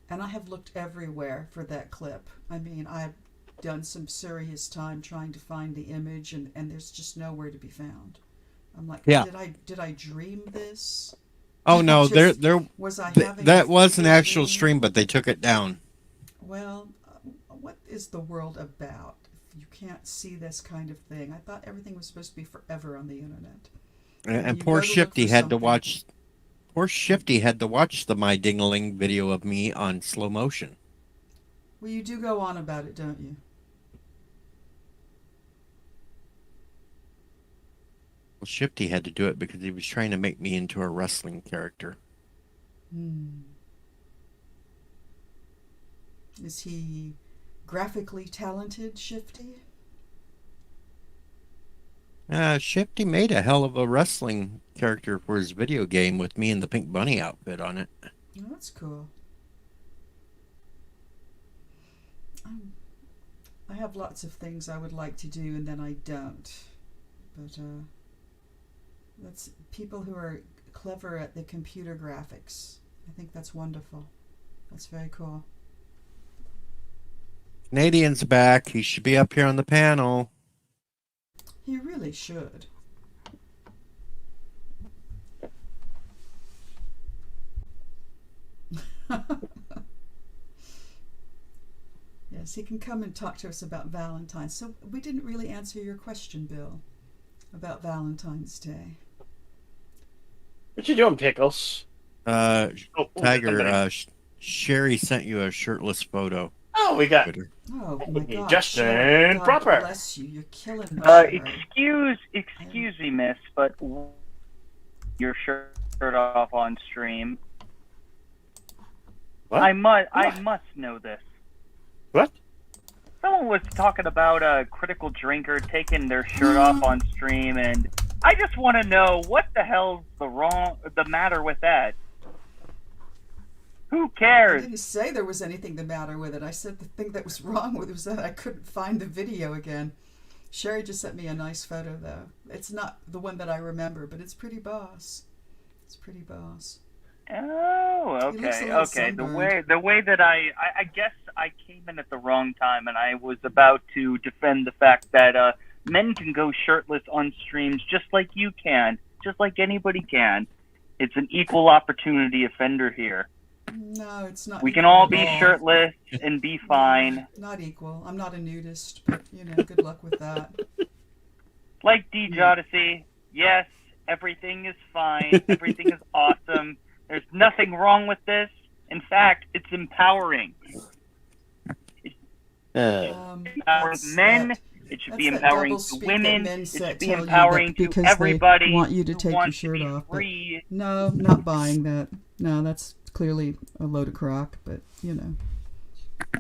E: And I have looked everywhere for that clip. I mean, I've done some serious time trying to find the image, and there's just nowhere to be found. I'm like,
B: Yeah.
E: did I dream this?
B: Oh no,
E: Just-
B: there
E: Was I having
B: that
E: a
B: was an
E: fever
B: actual
E: dream?
B: stream, but they took it down.
E: Well, what is the world about if you can't see this kind of thing? I thought everything was supposed to be forever on the internet.
B: And
E: You
B: poor
E: go to look
B: Shifty
E: for
B: had to
E: something.
B: watch. Poor Shifty had to watch the my dingling video of me on slow motion.
E: Well, you do go on about it, don't you?
B: Well, Shifty had to do it because he was trying to make me into a wrestling character.
E: Is he graphically talented, Shifty?
B: Shifty made a hell of a wrestling character for his video game with me in the Pink Bunny outfit on it.
E: Oh, that's cool. I have lots of things I would like to do, and then I don't. But that's people who are clever at the computer graphics. I think that's wonderful. That's very cool.
B: Canadian's back. He should be up here on the panel.
E: He really should. Yes, he can come and talk to us about Valentine's. So we didn't really answer your question, Bill, about Valentine's Day.
A: What you doing, Pickles?
B: Uh,
A: Oh,
B: Tiger,
A: somebody-
B: Sherry sent you a shirtless photo.
A: we got
B: Twitter.
E: Oh my God,
A: Justin
E: Sharon, God
A: Proper.
E: bless you. You're killing me. Sharon.
G: Excuse me, miss, but your shirt off on stream.
A: What?
G: I must know this.
A: What?
G: Someone was talking about a critical drinker taking their shirt off on stream, and I just want to know what the hell's the matter with that. Who
E: I
G: cares?
E: didn't say there was anything the matter with it. I said the thing that was wrong with it was that I couldn't find the video again. Sherry just sent me a nice photo, though. It's not the one that I remember, but it's pretty boss. It's pretty boss.
G: Oh,
E: He looks a
G: okay,
E: little
G: okay.
E: sunburned.
G: The way that I guess I came in at the wrong time, and I was about to defend the fact that men can go shirtless on streams just like you can, just like anybody can. It's an equal opportunity offender here.
E: No, it's not.
G: We can
E: equal
G: all
E: at
G: be
E: all.
G: shirtless and be fine.
E: Not equal. I'm not a nudist, but good luck with that.
G: Like Deej Odyssey, yes, everything is fine. Everything is awesome. There's nothing wrong with this. In fact, it's empowering. Empowering
E: That's
G: men.
E: that-
G: It should
E: that's
G: be
E: that
G: empowering
E: double
G: to
E: speak that
G: women.
E: men
G: It
E: set
G: should be
E: tell you
G: empowering
E: that
G: to
E: because
G: everybody
E: they want you to
G: who
E: take your
G: wants to
E: shirt
G: be
E: off. But
G: free.
E: no, not buying that. No, that's clearly a load of crock. But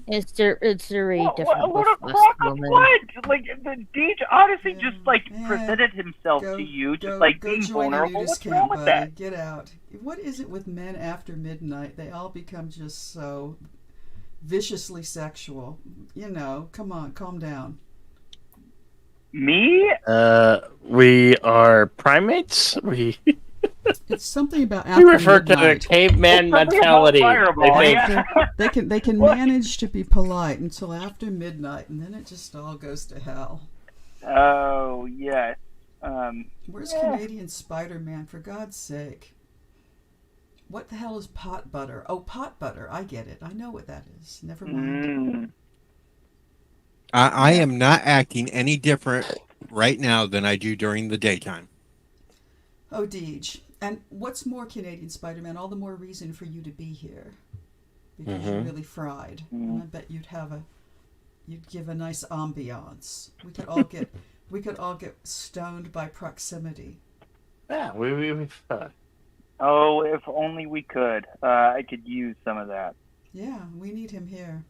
F: It's very
G: What
F: different
G: what
F: with
G: a
F: us
G: crock of
F: women.
G: what? Like the Deej Odyssey
E: Yeah,
G: just like
E: yeah.
G: presented himself
E: go,
G: to you, just
E: go,
G: like
E: go
G: being
E: join a
G: vulnerable.
E: nudist
G: What's
E: camp,
G: wrong with
E: buddy.
G: that?
E: Get out. What is it with men after midnight? They all become just so viciously sexual. Come on, calm down.
G: Me?
A: We are primates.
E: It's something about
A: We
E: after
A: refer to the
E: midnight.
A: caveman
G: Well, something
A: mentality.
G: about Fireball,
A: They
G: yeah.
E: They can manage to be polite until after midnight, and then it just all goes to hell.
G: Oh yes.
E: Where's
G: Yeah.
E: Canadian Spider-Man, for God's sake? What the hell is pot butter? Oh, pot butter. I get it. I know what that is. Never mind.
B: I am not acting any different right now than I do during the daytime.
E: Oh, Deej. And what's more, Canadian Spider-Man, all the more reason for you to be here. Because you're really fried. And I bet you'd give a nice ambiance. We could all get stoned by proximity.
A: Yeah, we
G: Oh, if only we could. I could use some of that.
E: Yeah, we need him here.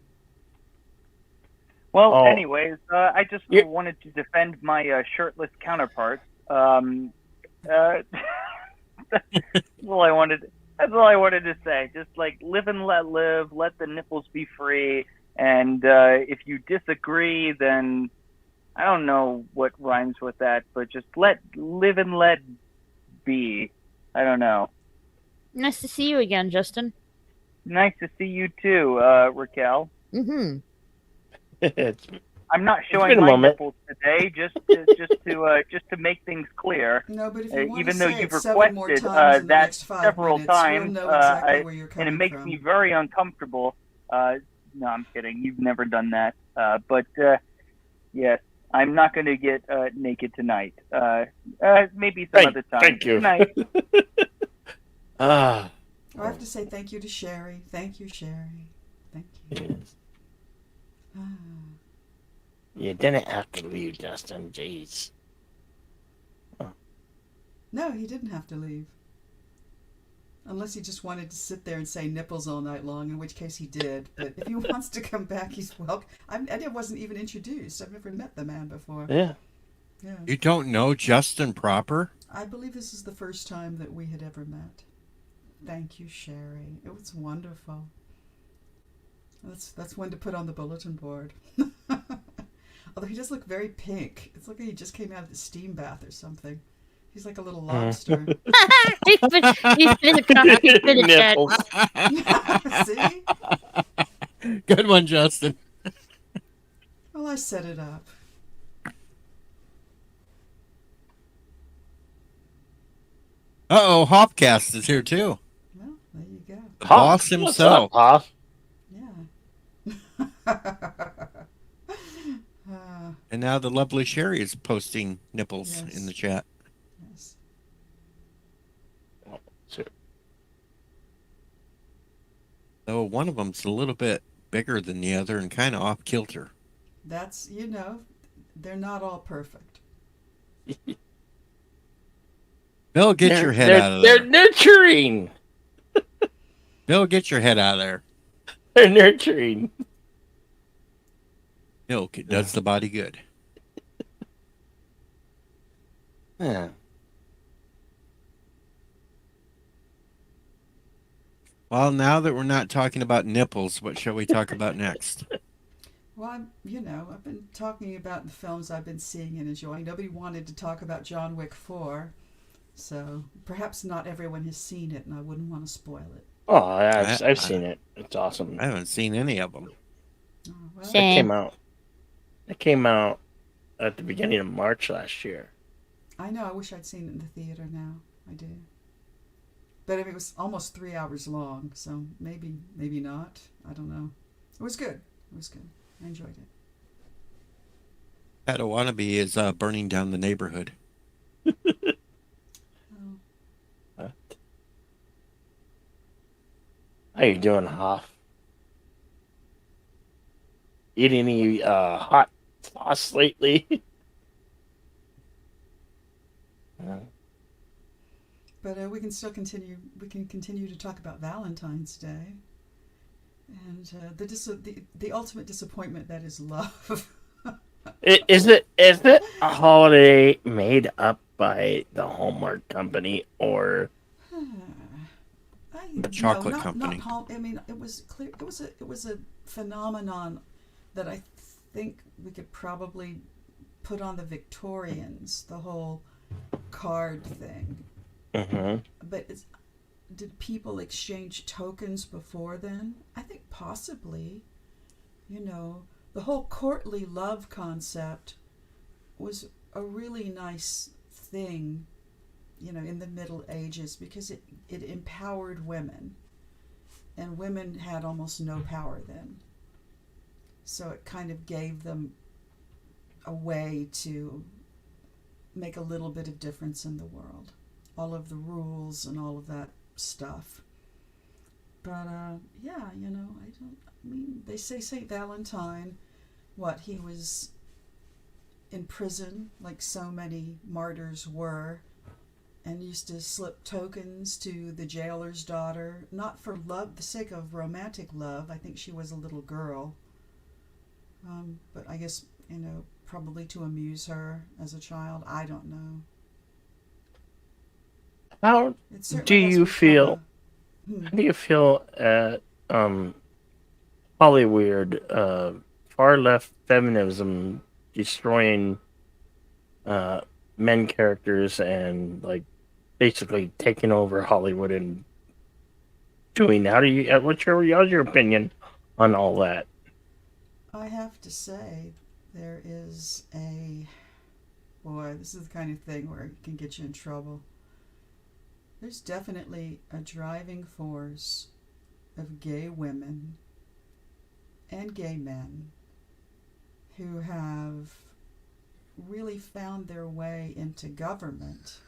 G: Well,
A: Oh.
G: anyways, I just
A: Yeah.
G: wanted to defend my shirtless counterpart. That's all I wanted. That's all I wanted to say. Just like live and let live. Let the nipples be free. And if you disagree, then I don't know what rhymes with that, but just live and let be. I don't know.
F: Nice to see you again, Justin.
G: Nice to see you too, Raquel.
F: Mm-hmm.
A: it's
G: I'm not
A: been
G: showing
A: a
G: my
A: moment.
G: nipples today, just to make things clear.
E: No, but if you want
G: Even
E: to
G: though
E: say
G: you've
E: it 7 more
G: requested
E: times in the
G: that
E: next 5
G: several
E: minutes,
G: times,
E: we'll know exactly where you're
G: and
E: coming
G: it makes
E: from.
G: me very uncomfortable. No, I'm kidding. You've never done that. But yes, I'm not going to get naked tonight. Maybe some other time.
A: Thank you.
G: Good night.
A: Ah,
E: Oh, I have to say thank you to Sherry. Thank you, Sherry. Thank you.
A: yes.
E: Ah.
A: You didn't have to leave, Justin. Jeez.
E: No, he didn't have to leave. Unless he just wanted to sit there and say nipples all night long, in which case he did. But if he wants to come back, he's welcome. I wasn't even introduced. I've never met the man before.
A: Yeah.
E: Yeah.
B: You don't know Justin proper?
E: I believe this is the first time that we had ever met. Thank you, Sherry. It was wonderful. That's one to put on the bulletin board. Although he does look very pink. It's like he just came out of the steam bath or something. He's like a little lobster.
F: He's been a chat.
A: Nipples.
E: See?
B: Good one, Justin.
E: Well, I set it up.
B: Hopcast is here too.
E: Well, there you go.
B: The
A: Hoff,
B: boss
A: what's
B: himself.
A: up, Hoff?
E: Yeah.
B: And now the lovely Sherry is posting nipples
E: Yes.
B: in the chat.
E: Yes.
B: Though one of them's a little bit bigger than the other and kind of off kilter.
E: That's, they're not all perfect.
B: Bill, get your head out of
A: They're
B: there.
A: nurturing.
B: Bill, get your head out of there.
A: They're nurturing.
B: Milk, it does the body good.
A: Yeah.
B: Well, now that we're not talking about nipples, what shall we talk about next?
E: Well, I've been talking about the films I've been seeing and enjoying. Nobody wanted to talk about John Wick 4, so perhaps not everyone has seen it, and I wouldn't want to spoil it.
A: Oh, I've seen it. It's awesome.
B: I haven't seen any of them.
E: Oh, well,
F: Same.
A: It came out at the beginning of March last year.
E: I know. I wish I'd seen it in the theater now. I do. But I mean, it was almost 3 hours long, so maybe not. I don't know. It was good. It was good. I enjoyed it.
B: Padawannabe is burning down the neighborhood.
E: Oh.
A: How you doing, Hoff? Eat any hot sauce lately?
E: But we can still continue. We can continue to talk about Valentine's Day, and the ultimate disappointment that is love.
A: Is it a holiday made up by the Hallmark Company or
B: The chocolate company.
E: I mean, it was clear. It was a phenomenon that I think we could probably put on the Victorians. The whole card thing.
A: Mhm.
E: But did people exchange tokens before then? I think possibly. The whole courtly love concept was a really nice thing, in the Middle Ages, because it empowered women, and women had almost no power then. So it kind of gave them a way to make a little bit of difference in the world. All of the rules and all of that stuff. But yeah, they say St. Valentine, he was in prison like so many martyrs were, and used to slip tokens to the jailer's daughter, not for the sake of romantic love. I think she was a little girl. But I guess, probably to amuse her as a child. I don't know.
A: How do you feel? How do you feel at Hollywood, far left feminism destroying men characters and basically taking over Hollywood and doing? What's your opinion on all that?
E: I have to say, there is this is the kind of thing where it can get you in trouble. There's definitely a driving force of gay women and gay men who have really found their way into government.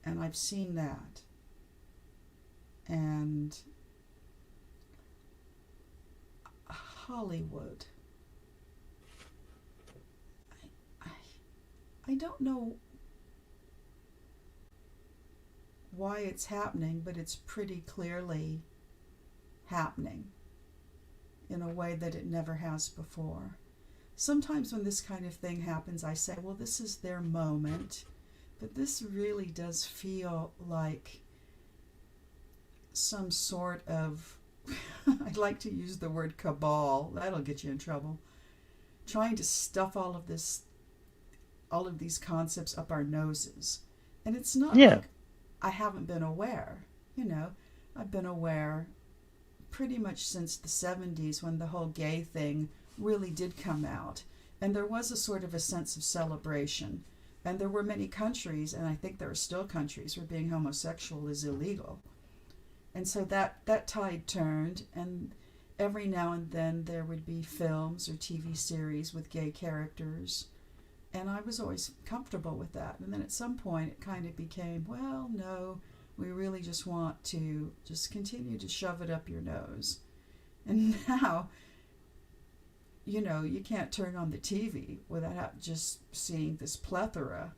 E: And I've seen that. And Hollywood, I don't know why it's happening, but it's pretty clearly happening in a way that it never has before. Sometimes when this kind of thing happens, I say, well, this is their moment, but this really does feel like some sort of I'd like to use the word cabal. That'll get you in trouble. Trying to stuff all of these concepts up our noses. And it's not like I haven't been aware. I've been aware pretty much since the 70s, when the whole gay thing really did come out. And there was a sort of a sense of celebration. And there were many countries, and I think there are still countries, where being homosexual is illegal. And so that tide turned, and every now and then there would be films or TV series with gay characters, and I was always comfortable with that. And then at some point it kind of became, well, no, we really just want to just continue to shove it up your nose. And now, you can't turn on the TV without just seeing this plethora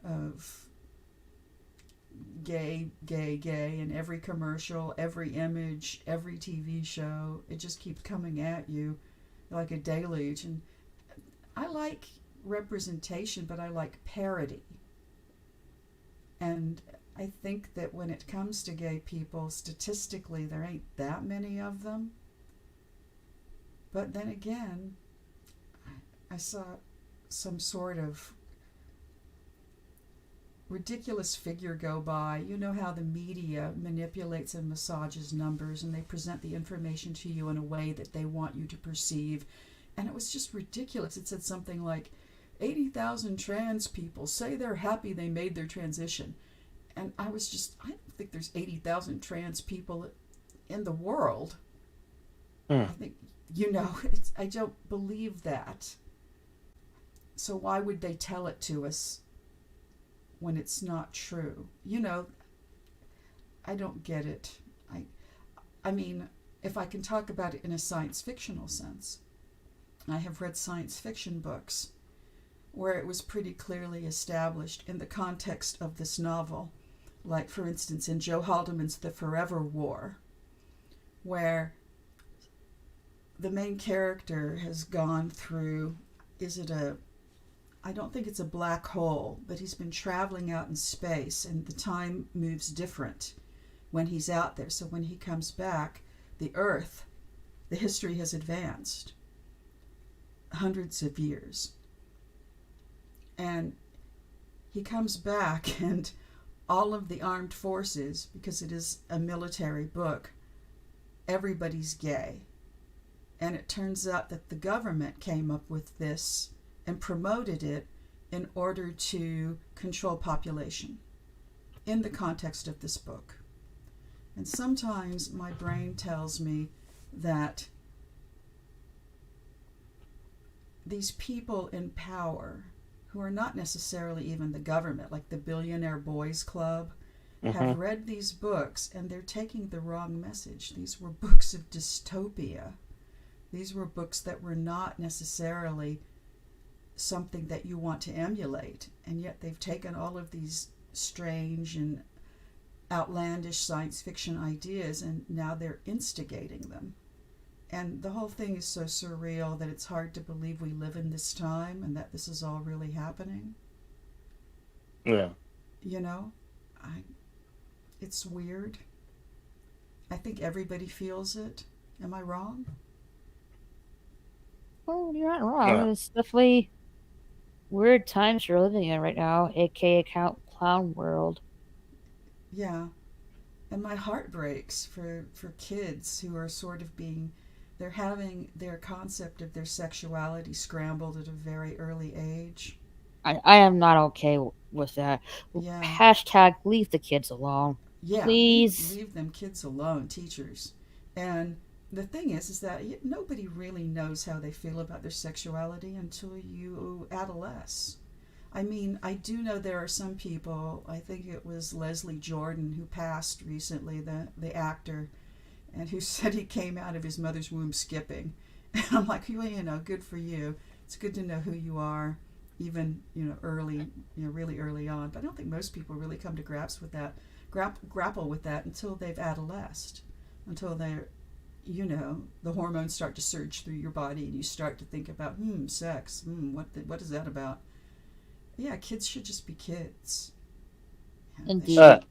E: of gay, in every commercial, every image, every TV show. It just keeps coming at you like a deluge. And I like representation, but I like parody. And I think that when it comes to gay people, statistically, there ain't that many of them. But then again, I saw some sort of ridiculous figure go by. You know how the media manipulates and massages numbers, and they present the information to you in a way that they want you to perceive. And it was just ridiculous. It said something like, 80,000 trans people say they're happy they made their transition. And I don't think there's 80,000 trans people in the world. I think, I don't believe that. So why would they tell it to us when it's not true? I don't get it. I mean, if I can talk about it in a science fictional sense, I have read science fiction books where it was pretty clearly established in the context of this novel, like, for instance, in Joe Haldeman's The Forever War, where the main character has gone through, I don't think it's a black hole, but he's been traveling out in space, and the time moves different when he's out there. So when he comes back, the Earth, the history has advanced hundreds of years. And he comes back, and all of the armed forces, because it is a military book, everybody's gay. And it turns out that the government came up with this and promoted it in order to control population in the context of this book. And sometimes my brain tells me that these people in power, who are not necessarily even the government, like the Billionaire Boys Club, have read these books and they're taking the wrong message. These were books of dystopia. These were books that were not necessarily something that you want to emulate, and yet they've taken all of these strange and outlandish science fiction ideas and now they're instigating them. And the whole thing is so surreal that it's hard to believe we live in this time and that this is all really happening.
A: Yeah.
E: You know, it's weird. I think everybody feels it. Am I wrong?
F: Well, you're not wrong.
A: Yeah.
F: It's definitely weird times you're living in right now, aka clown world.
E: Yeah. And my heart breaks for kids who are sort of they're having their concept of their sexuality scrambled at a very early age.
F: I am not okay with that.
E: Yeah.
F: Hashtag leave the kids alone.
E: Yeah.
F: Please.
E: Leave them kids alone, teachers. And the thing is that nobody really knows how they feel about their sexuality until you adolesce. I mean, I do know there are some people, I think it was Leslie Jordan who passed recently, the actor, and who said he came out of his mother's womb skipping. And I'm like, well, good for you. It's good to know who you are, even, early, really early on. But I don't think most people really come to grapple with that until they've adolesced, until they're, the hormones start to surge through your body and you start to think about, sex, what is that about? Yeah, kids should just be kids. Yeah,
F: Indeed.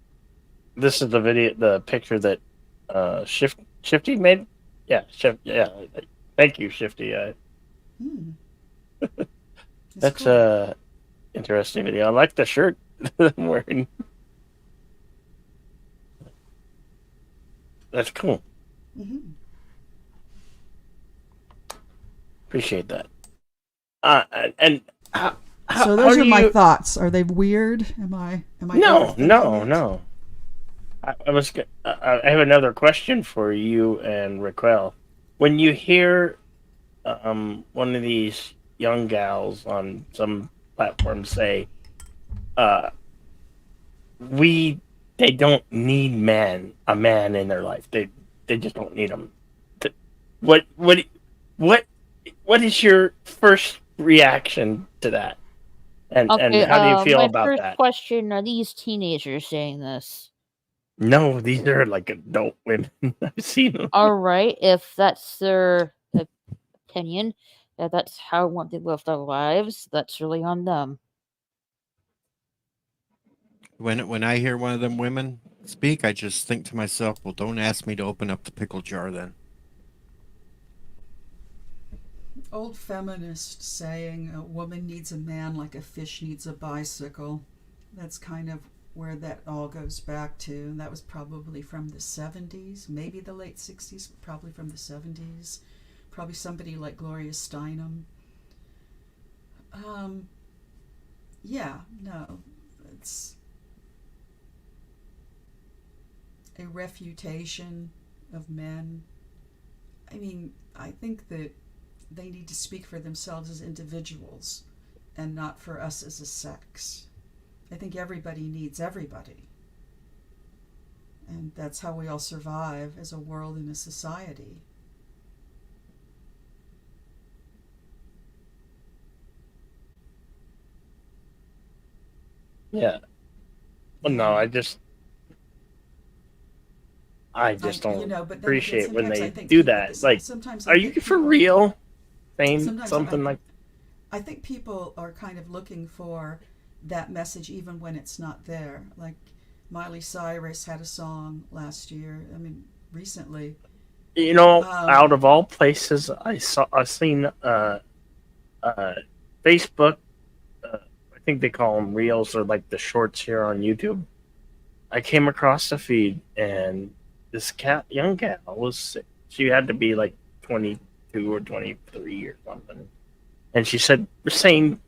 A: This is the picture that Shifty made. Yeah, thank you, Shifty. That's
E: cool.
A: Interesting video. I like the shirt that I'm wearing. That's cool.
E: Mm-hmm.
A: Appreciate that. And
E: so those are my thoughts. Are they weird? Am I?
A: No. I have another question for you and Raquel. When you hear one of these young gals on some platform say, they don't need a man in their life. They just don't need them. What is your first reaction to that? And how do you feel about
F: my
A: that?
F: first question: are these teenagers saying this?
A: No, these are like adult women. I've seen them.
F: All right, if that's their opinion, if that's how want they live their lives, that's really on them.
B: When I hear one of them women speak, I just think to myself, well, don't ask me to open up the pickle jar then.
E: Old feminist saying, a woman needs a man like a fish needs a bicycle. That's kind of where that all goes back to. And that was probably from the 70s, maybe the late 60s, probably from the 70s. Probably somebody like Gloria Steinem. Yeah, no, it's a refutation of men. I mean, I think that they need to speak for themselves as individuals and not for us as a sex. I think everybody needs everybody. And that's how we all survive as a world and a society.
A: Yeah. Well, no, I just don't
E: but
A: appreciate when
E: sometimes
A: they
E: I think
A: do
E: people-
A: that. Like,
E: sometimes
A: are you for real? Saying
E: Sometimes
A: something like,
E: I think people are kind of looking for that message even when it's not there. Like Miley Cyrus had a song last year. I mean, recently.
A: out of all places, I seen Facebook. I think they call them reels or like the shorts here on YouTube. I came across the feed and this young cat she had to be like 22 22 or 23 or something. And she said, we're saying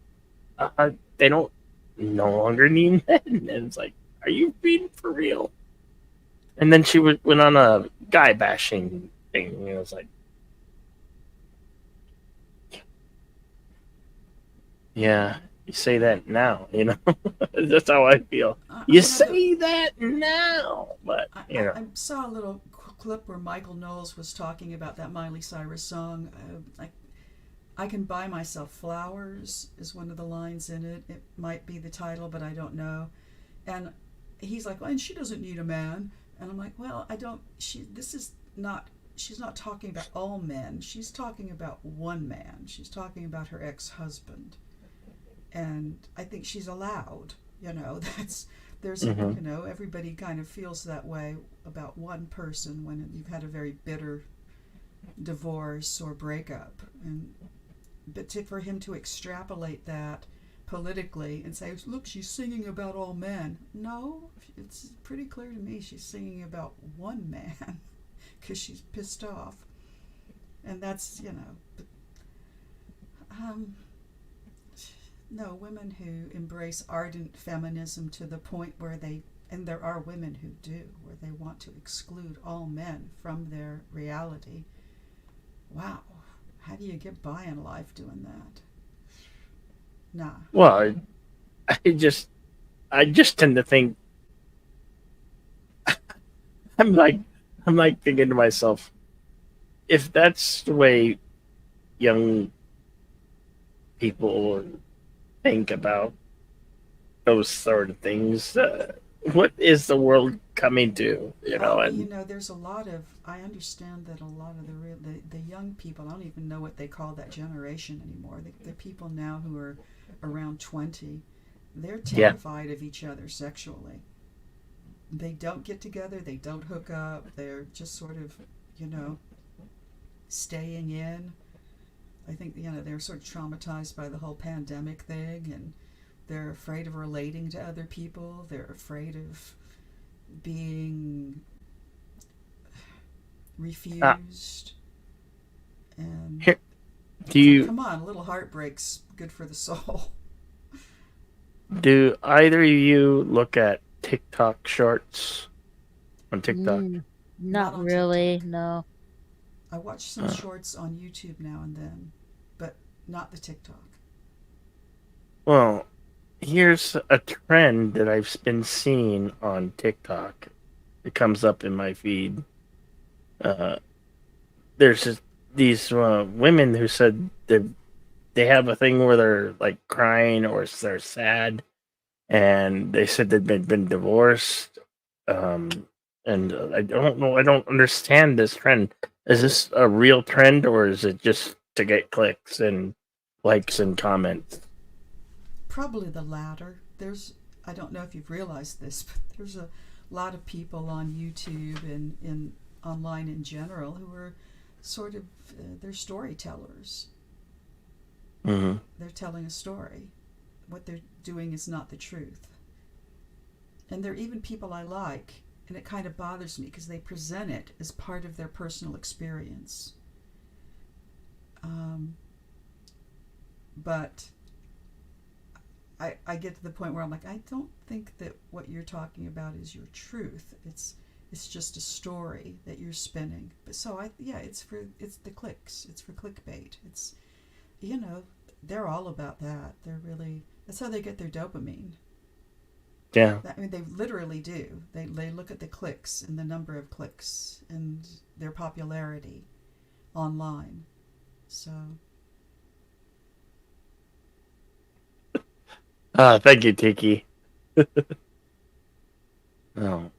A: they don't no longer need men. And it's like, are you being for real? And then she went on a guy bashing thing. And it was like, yeah, you say that now, you know? That's how I feel. You say that now, but, you know.
E: I saw a little clip where Michael Knowles was talking about that Miley Cyrus song. I can buy myself flowers is one of the lines in it. It might be the title, but I don't know. And he's like, well, and she doesn't need a man. And I'm like, well, she's not talking about all men. She's talking about one man. She's talking about her ex-husband. And I think she's allowed, everybody kind of feels that way about one person when you've had a very bitter divorce or breakup. But for him to extrapolate that politically and say, look, she's singing about all men. No, it's pretty clear to me she's singing about one man because she's pissed off. And that's, no, women who embrace ardent feminism to the point where and there are women who do, where they want to exclude all men from their reality. Wow. How do you get by in life doing that? Nah.
A: Well, I just tend to think I'm like thinking to myself, if that's the way young people think about those sort of things, what is the world coming to?
E: There's a lot of. I understand that a lot of the young people. I don't even know what they call that generation anymore. The people now who are around 20, they're terrified of each other sexually. They don't get together. They don't hook up. They're just sort of, staying in. I think they're sort of traumatized by the whole pandemic thing, and they're afraid of relating to other people. They're afraid of being refused. And come on, a little heartbreak's good for the soul.
A: Do either of you look at TikTok shorts on TikTok?
F: Not
E: on
F: really,
E: TikTok.
F: no.
E: I watch some shorts on YouTube now and then, but not the TikTok.
A: Well, here's a trend that I've been seeing on TikTok. It comes up in my feed. There's these women who said they have a thing where they're like crying or they're sad, and they said they've been divorced. And I don't know. I don't understand this trend. Is this a real trend, or is it just to get clicks and likes and comments?
E: Probably the latter. I don't know if you've realized this, but there's a lot of people on YouTube and in online in general who are sort of they're storytellers.
A: Mm-hmm.
E: They're telling a story. What they're doing is not the truth. And there are even people I like, and it kind of bothers me because they present it as part of their personal experience. But I get to the point where I'm like, I don't think that what you're talking about is your truth. It's just a story that you're spinning. But so it's the clicks. It's for clickbait. It's they're all about that. That's how they get their dopamine.
A: Yeah.
E: I mean, they literally do. They look at the clicks and the number of clicks and their popularity online. So.
A: Thank you, Tiki. Oh.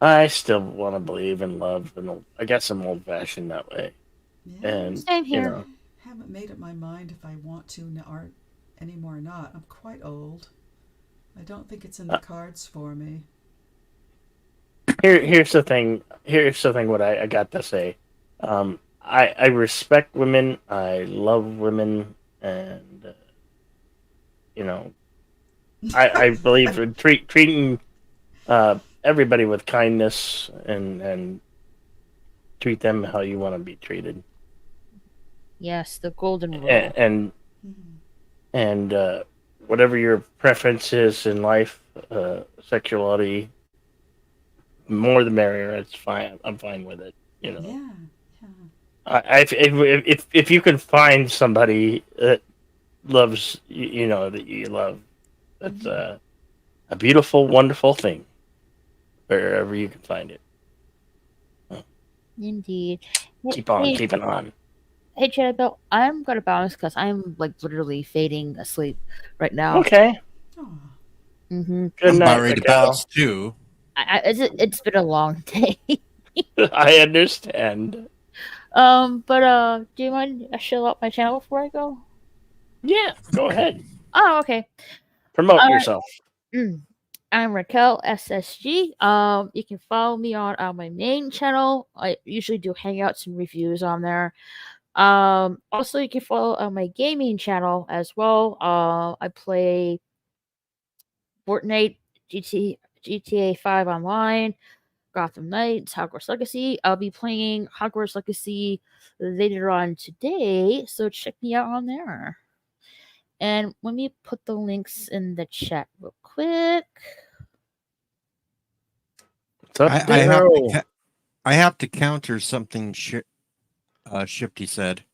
A: I still want to believe in love, and I guess I'm old-fashioned that way.
E: Yeah,
A: And
F: Same here.
E: I haven't made up my mind if I want to anymore or not. I'm quite old. I don't think it's in the cards for me.
A: Here's the thing. What I got to say. I respect women. I love women, and I believe in treating everybody with kindness and treat them how you want to be treated.
F: Yes, the golden rule.
A: And whatever your preference is in life, sexuality, more the merrier. It's fine. I'm fine with it. You know.
E: Yeah. Yeah.
A: If you can find somebody that loves you know that you love, that's a beautiful, wonderful thing. Wherever you can find it,
F: Indeed.
A: keep on
F: Hey,
A: keeping on.
F: hey, Chatterbell, I'm gonna bounce because I'm like literally fading asleep right now.
A: Okay.
E: Oh,
F: Mm-hmm.
A: Good
B: I'm
A: night,
B: about ready to
A: Raquel.
B: bounce too.
F: It's been a long day.
A: I understand.
F: But do you mind I show out my channel before I go?
A: Yeah, go ahead.
F: Oh, okay.
A: Promote
F: Uh,
A: yourself.
F: I'm Raquel SSG. You can follow me on my main channel. I usually do hangouts and reviews on there. Also you can follow my gaming channel as well. I play Fortnite, GTA 5 online, Gotham Knights, Hogwarts Legacy. I'll be playing Hogwarts Legacy later on today, so check me out on there. And let me put the links in the chat real quick.
A: What's up,
B: I have to
A: Daryl?
B: I have to counter something Shifty said.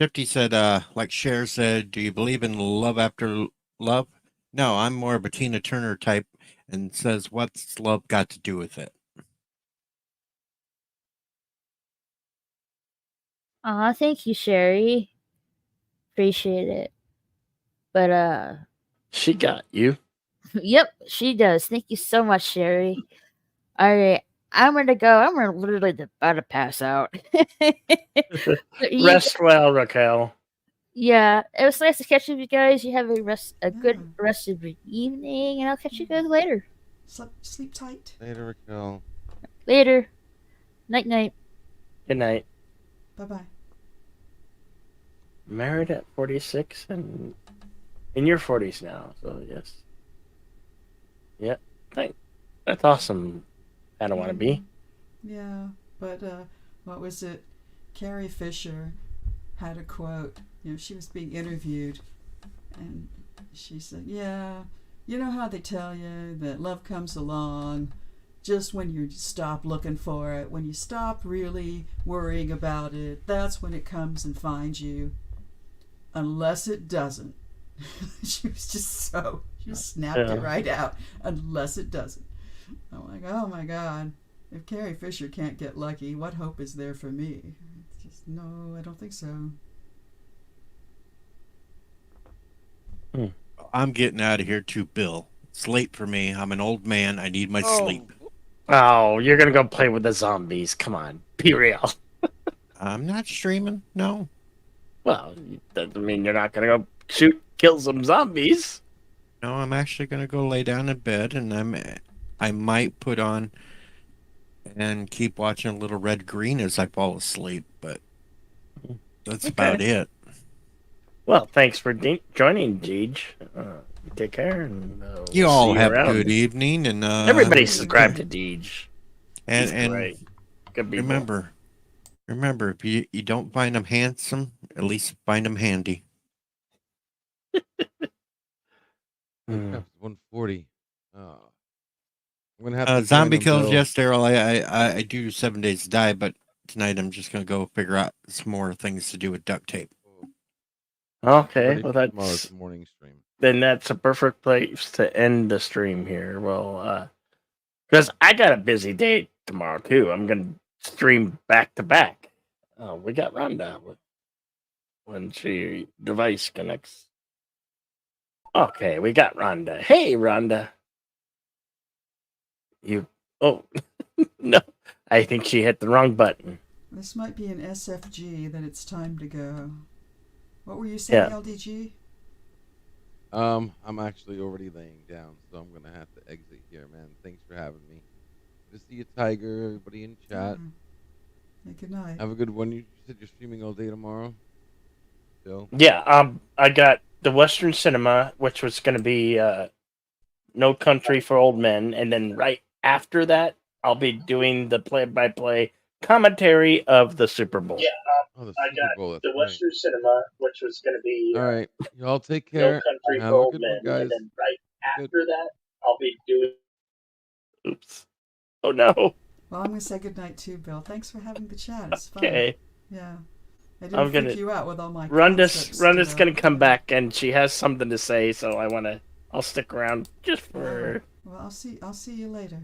B: Shifty said, like Cher said, do you believe in love after love? No, I'm more of a Tina Turner type and says, what's love got to do with it?
F: Thank you, Sherry. Appreciate it. But
A: She got you.
F: yep, she does. Thank you so much, Sherry. All right, I'm gonna go. I'm gonna literally about to pass out.
A: Rest well, Raquel.
F: Yeah, it was nice to catch up with you guys. You have a good
E: Yeah.
F: rest of your evening, and I'll catch you guys later.
E: sleep tight.
C: Later, Raquel.
F: Later. Night night.
A: Good night.
E: Bye bye.
A: Married at 46 and in your 40s now, so yes. Yeah, that's awesome. I don't want to be.
E: Yeah, but what was it? Carrie Fisher had a quote. She was being interviewed, and she said, "Yeah, you know how they tell you that love comes along just when you stop looking for it, when you stop really worrying about it. That's when it comes and finds you. Unless it doesn't." She just snapped it right out. Unless it doesn't. I'm like, oh my God. If Carrie Fisher can't get lucky, what hope is there for me? It's just, no, I don't think so.
B: I'm getting out of here too, Bill. It's late for me. I'm an old man. I need my sleep.
A: Oh, you're gonna go play with the zombies. Come on, be real.
B: I'm not streaming. No.
A: Well, that doesn't mean you're not gonna go kill some zombies.
B: No, I'm actually going to go lay down in bed, and I might put on and keep watching a little Red Green as I fall asleep, but that's about it.
A: Well, thanks for joining, Jeej. Take care, and we'll
B: You all
A: see
B: have
A: around.
B: a good evening, and
A: Everybody subscribe to Deej.
B: and
A: Great. Good people.
B: remember, if you don't find them handsome, at least find them handy.
C: That's 140. Oh. I'm gonna have to
B: Zombie
C: join them,
B: kills.
C: Bill.
B: Yes, Daryl. I do 7 Days to Die, but tonight I'm just gonna go figure out some more things to do with duct tape.
A: Okay,
C: Ready
A: well
C: for tomorrow's
A: that's
C: morning stream.
A: then that's a perfect place to end the stream here. Well, because I got a busy day tomorrow too. I'm gonna stream back to back. Oh, we got Rhonda when she device connects. Okay, we got Rhonda. Hey, Rhonda. Oh no, I think she hit the wrong button.
E: This might be an SFG that it's time to go. What were you saying,
A: Yeah.
E: LDG?
C: I'm actually already laying down, so I'm gonna have to exit here, man. Thanks for having me. Good to see you, Tiger. Everybody in chat.
E: Yeah, good night.
C: Have a good one. You said you're streaming all day tomorrow. Bill.
A: Yeah, I got the Western Cinema, which was going to be No Country for Old Men, and then right after that, I'll be doing the play-by-play commentary of the Super Bowl.
C: Oh, the Super Bowl. That's right.
A: Cinema, which was going to be
C: All right. Y'all take care. Have a good one, guys.
A: right
C: Good.
A: that, I'll be doing. Oops. Oh no.
E: Well, I'm going to say goodnight too, Bill. Thanks for having the chat. It's fun.
A: Okay.
E: Yeah. I
A: I'm
E: didn't
A: gonna-
E: freak you out with all my
A: Runda's
E: concepts
A: going to come back, and she has something to say, so I'll stick around just for her.
E: Well, I'll see you later.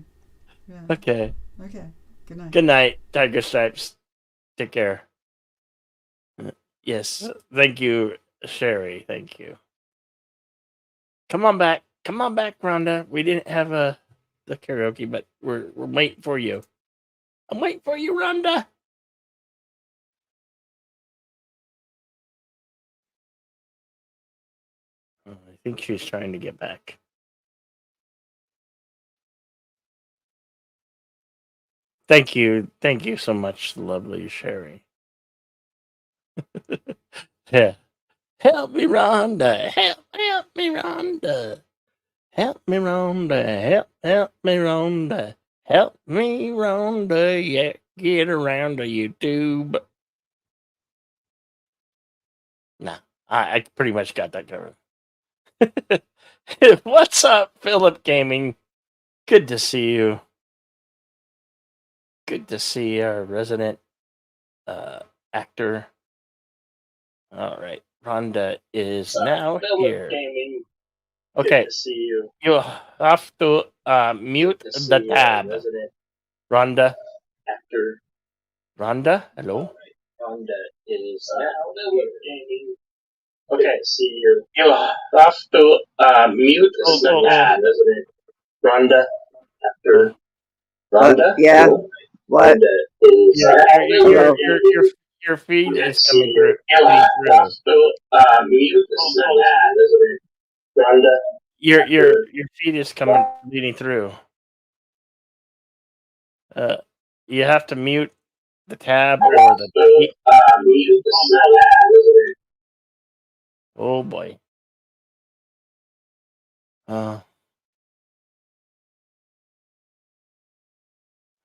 E: Yeah.
A: Okay.
E: Okay. Good night.
A: Good night, Tiger Stripes. Take care. Yes. Thank you, Sherry. Thank you. Come on back. Come on back, Rhonda. We didn't have the karaoke, but we're waiting for you. I'm waiting for you, Rhonda. Oh, I think she's trying to get back. Thank you so much, lovely Sherry. Yeah. Help me, Rhonda. Help me, Rhonda. Help me, Rhonda. Help me, Rhonda. Help me, Rhonda. Yeah, get around to YouTube. Nah, I pretty much got that covered. What's up, Philip Gaming? Good to see you. Good to see our resident actor. All right, Rhonda is now here. Gaming. Okay, good to see you. You have to mute the tab. Rhonda, actor. Rhonda, hello. Rhonda is now gaming. Okay, see you. You have to mute the tab. Rhonda, actor. Rhonda,
H: yeah.
A: hello?
H: What?
A: Rhonda is your feed is coming through. Mute the tab. Rhonda. Your feed is coming leading through. You have to mute the tab or the mute the tab. Oh boy.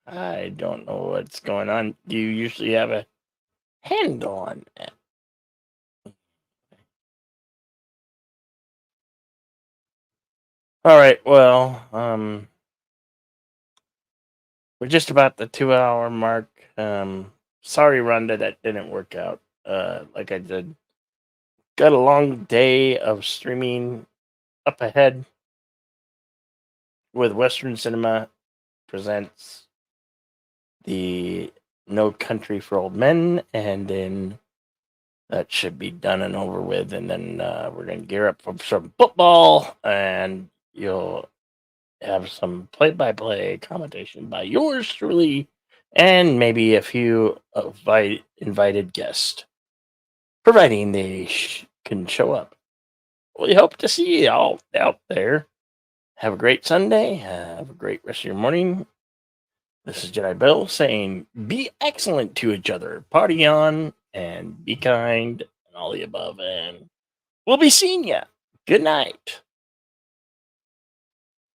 A: I don't know what's going on. Do you usually have a handle on that? All right, well, we're just about the 2-hour mark. Sorry, Rhonda, that didn't work out. Like I did. Got a long day of streaming up ahead with Western Cinema presents the No Country for Old Men, and then that should be done and over with, and then we're going to gear up for some football, and you'll have some play-by-play commentation by yours truly, and maybe a few invited guests, providing they can show up. We hope to see you all out there. Have a great Sunday. Have a great rest of your morning. This is Jedi Bill saying, be excellent to each other. Party on and be kind and all the above. And we'll be seeing ya. Good night.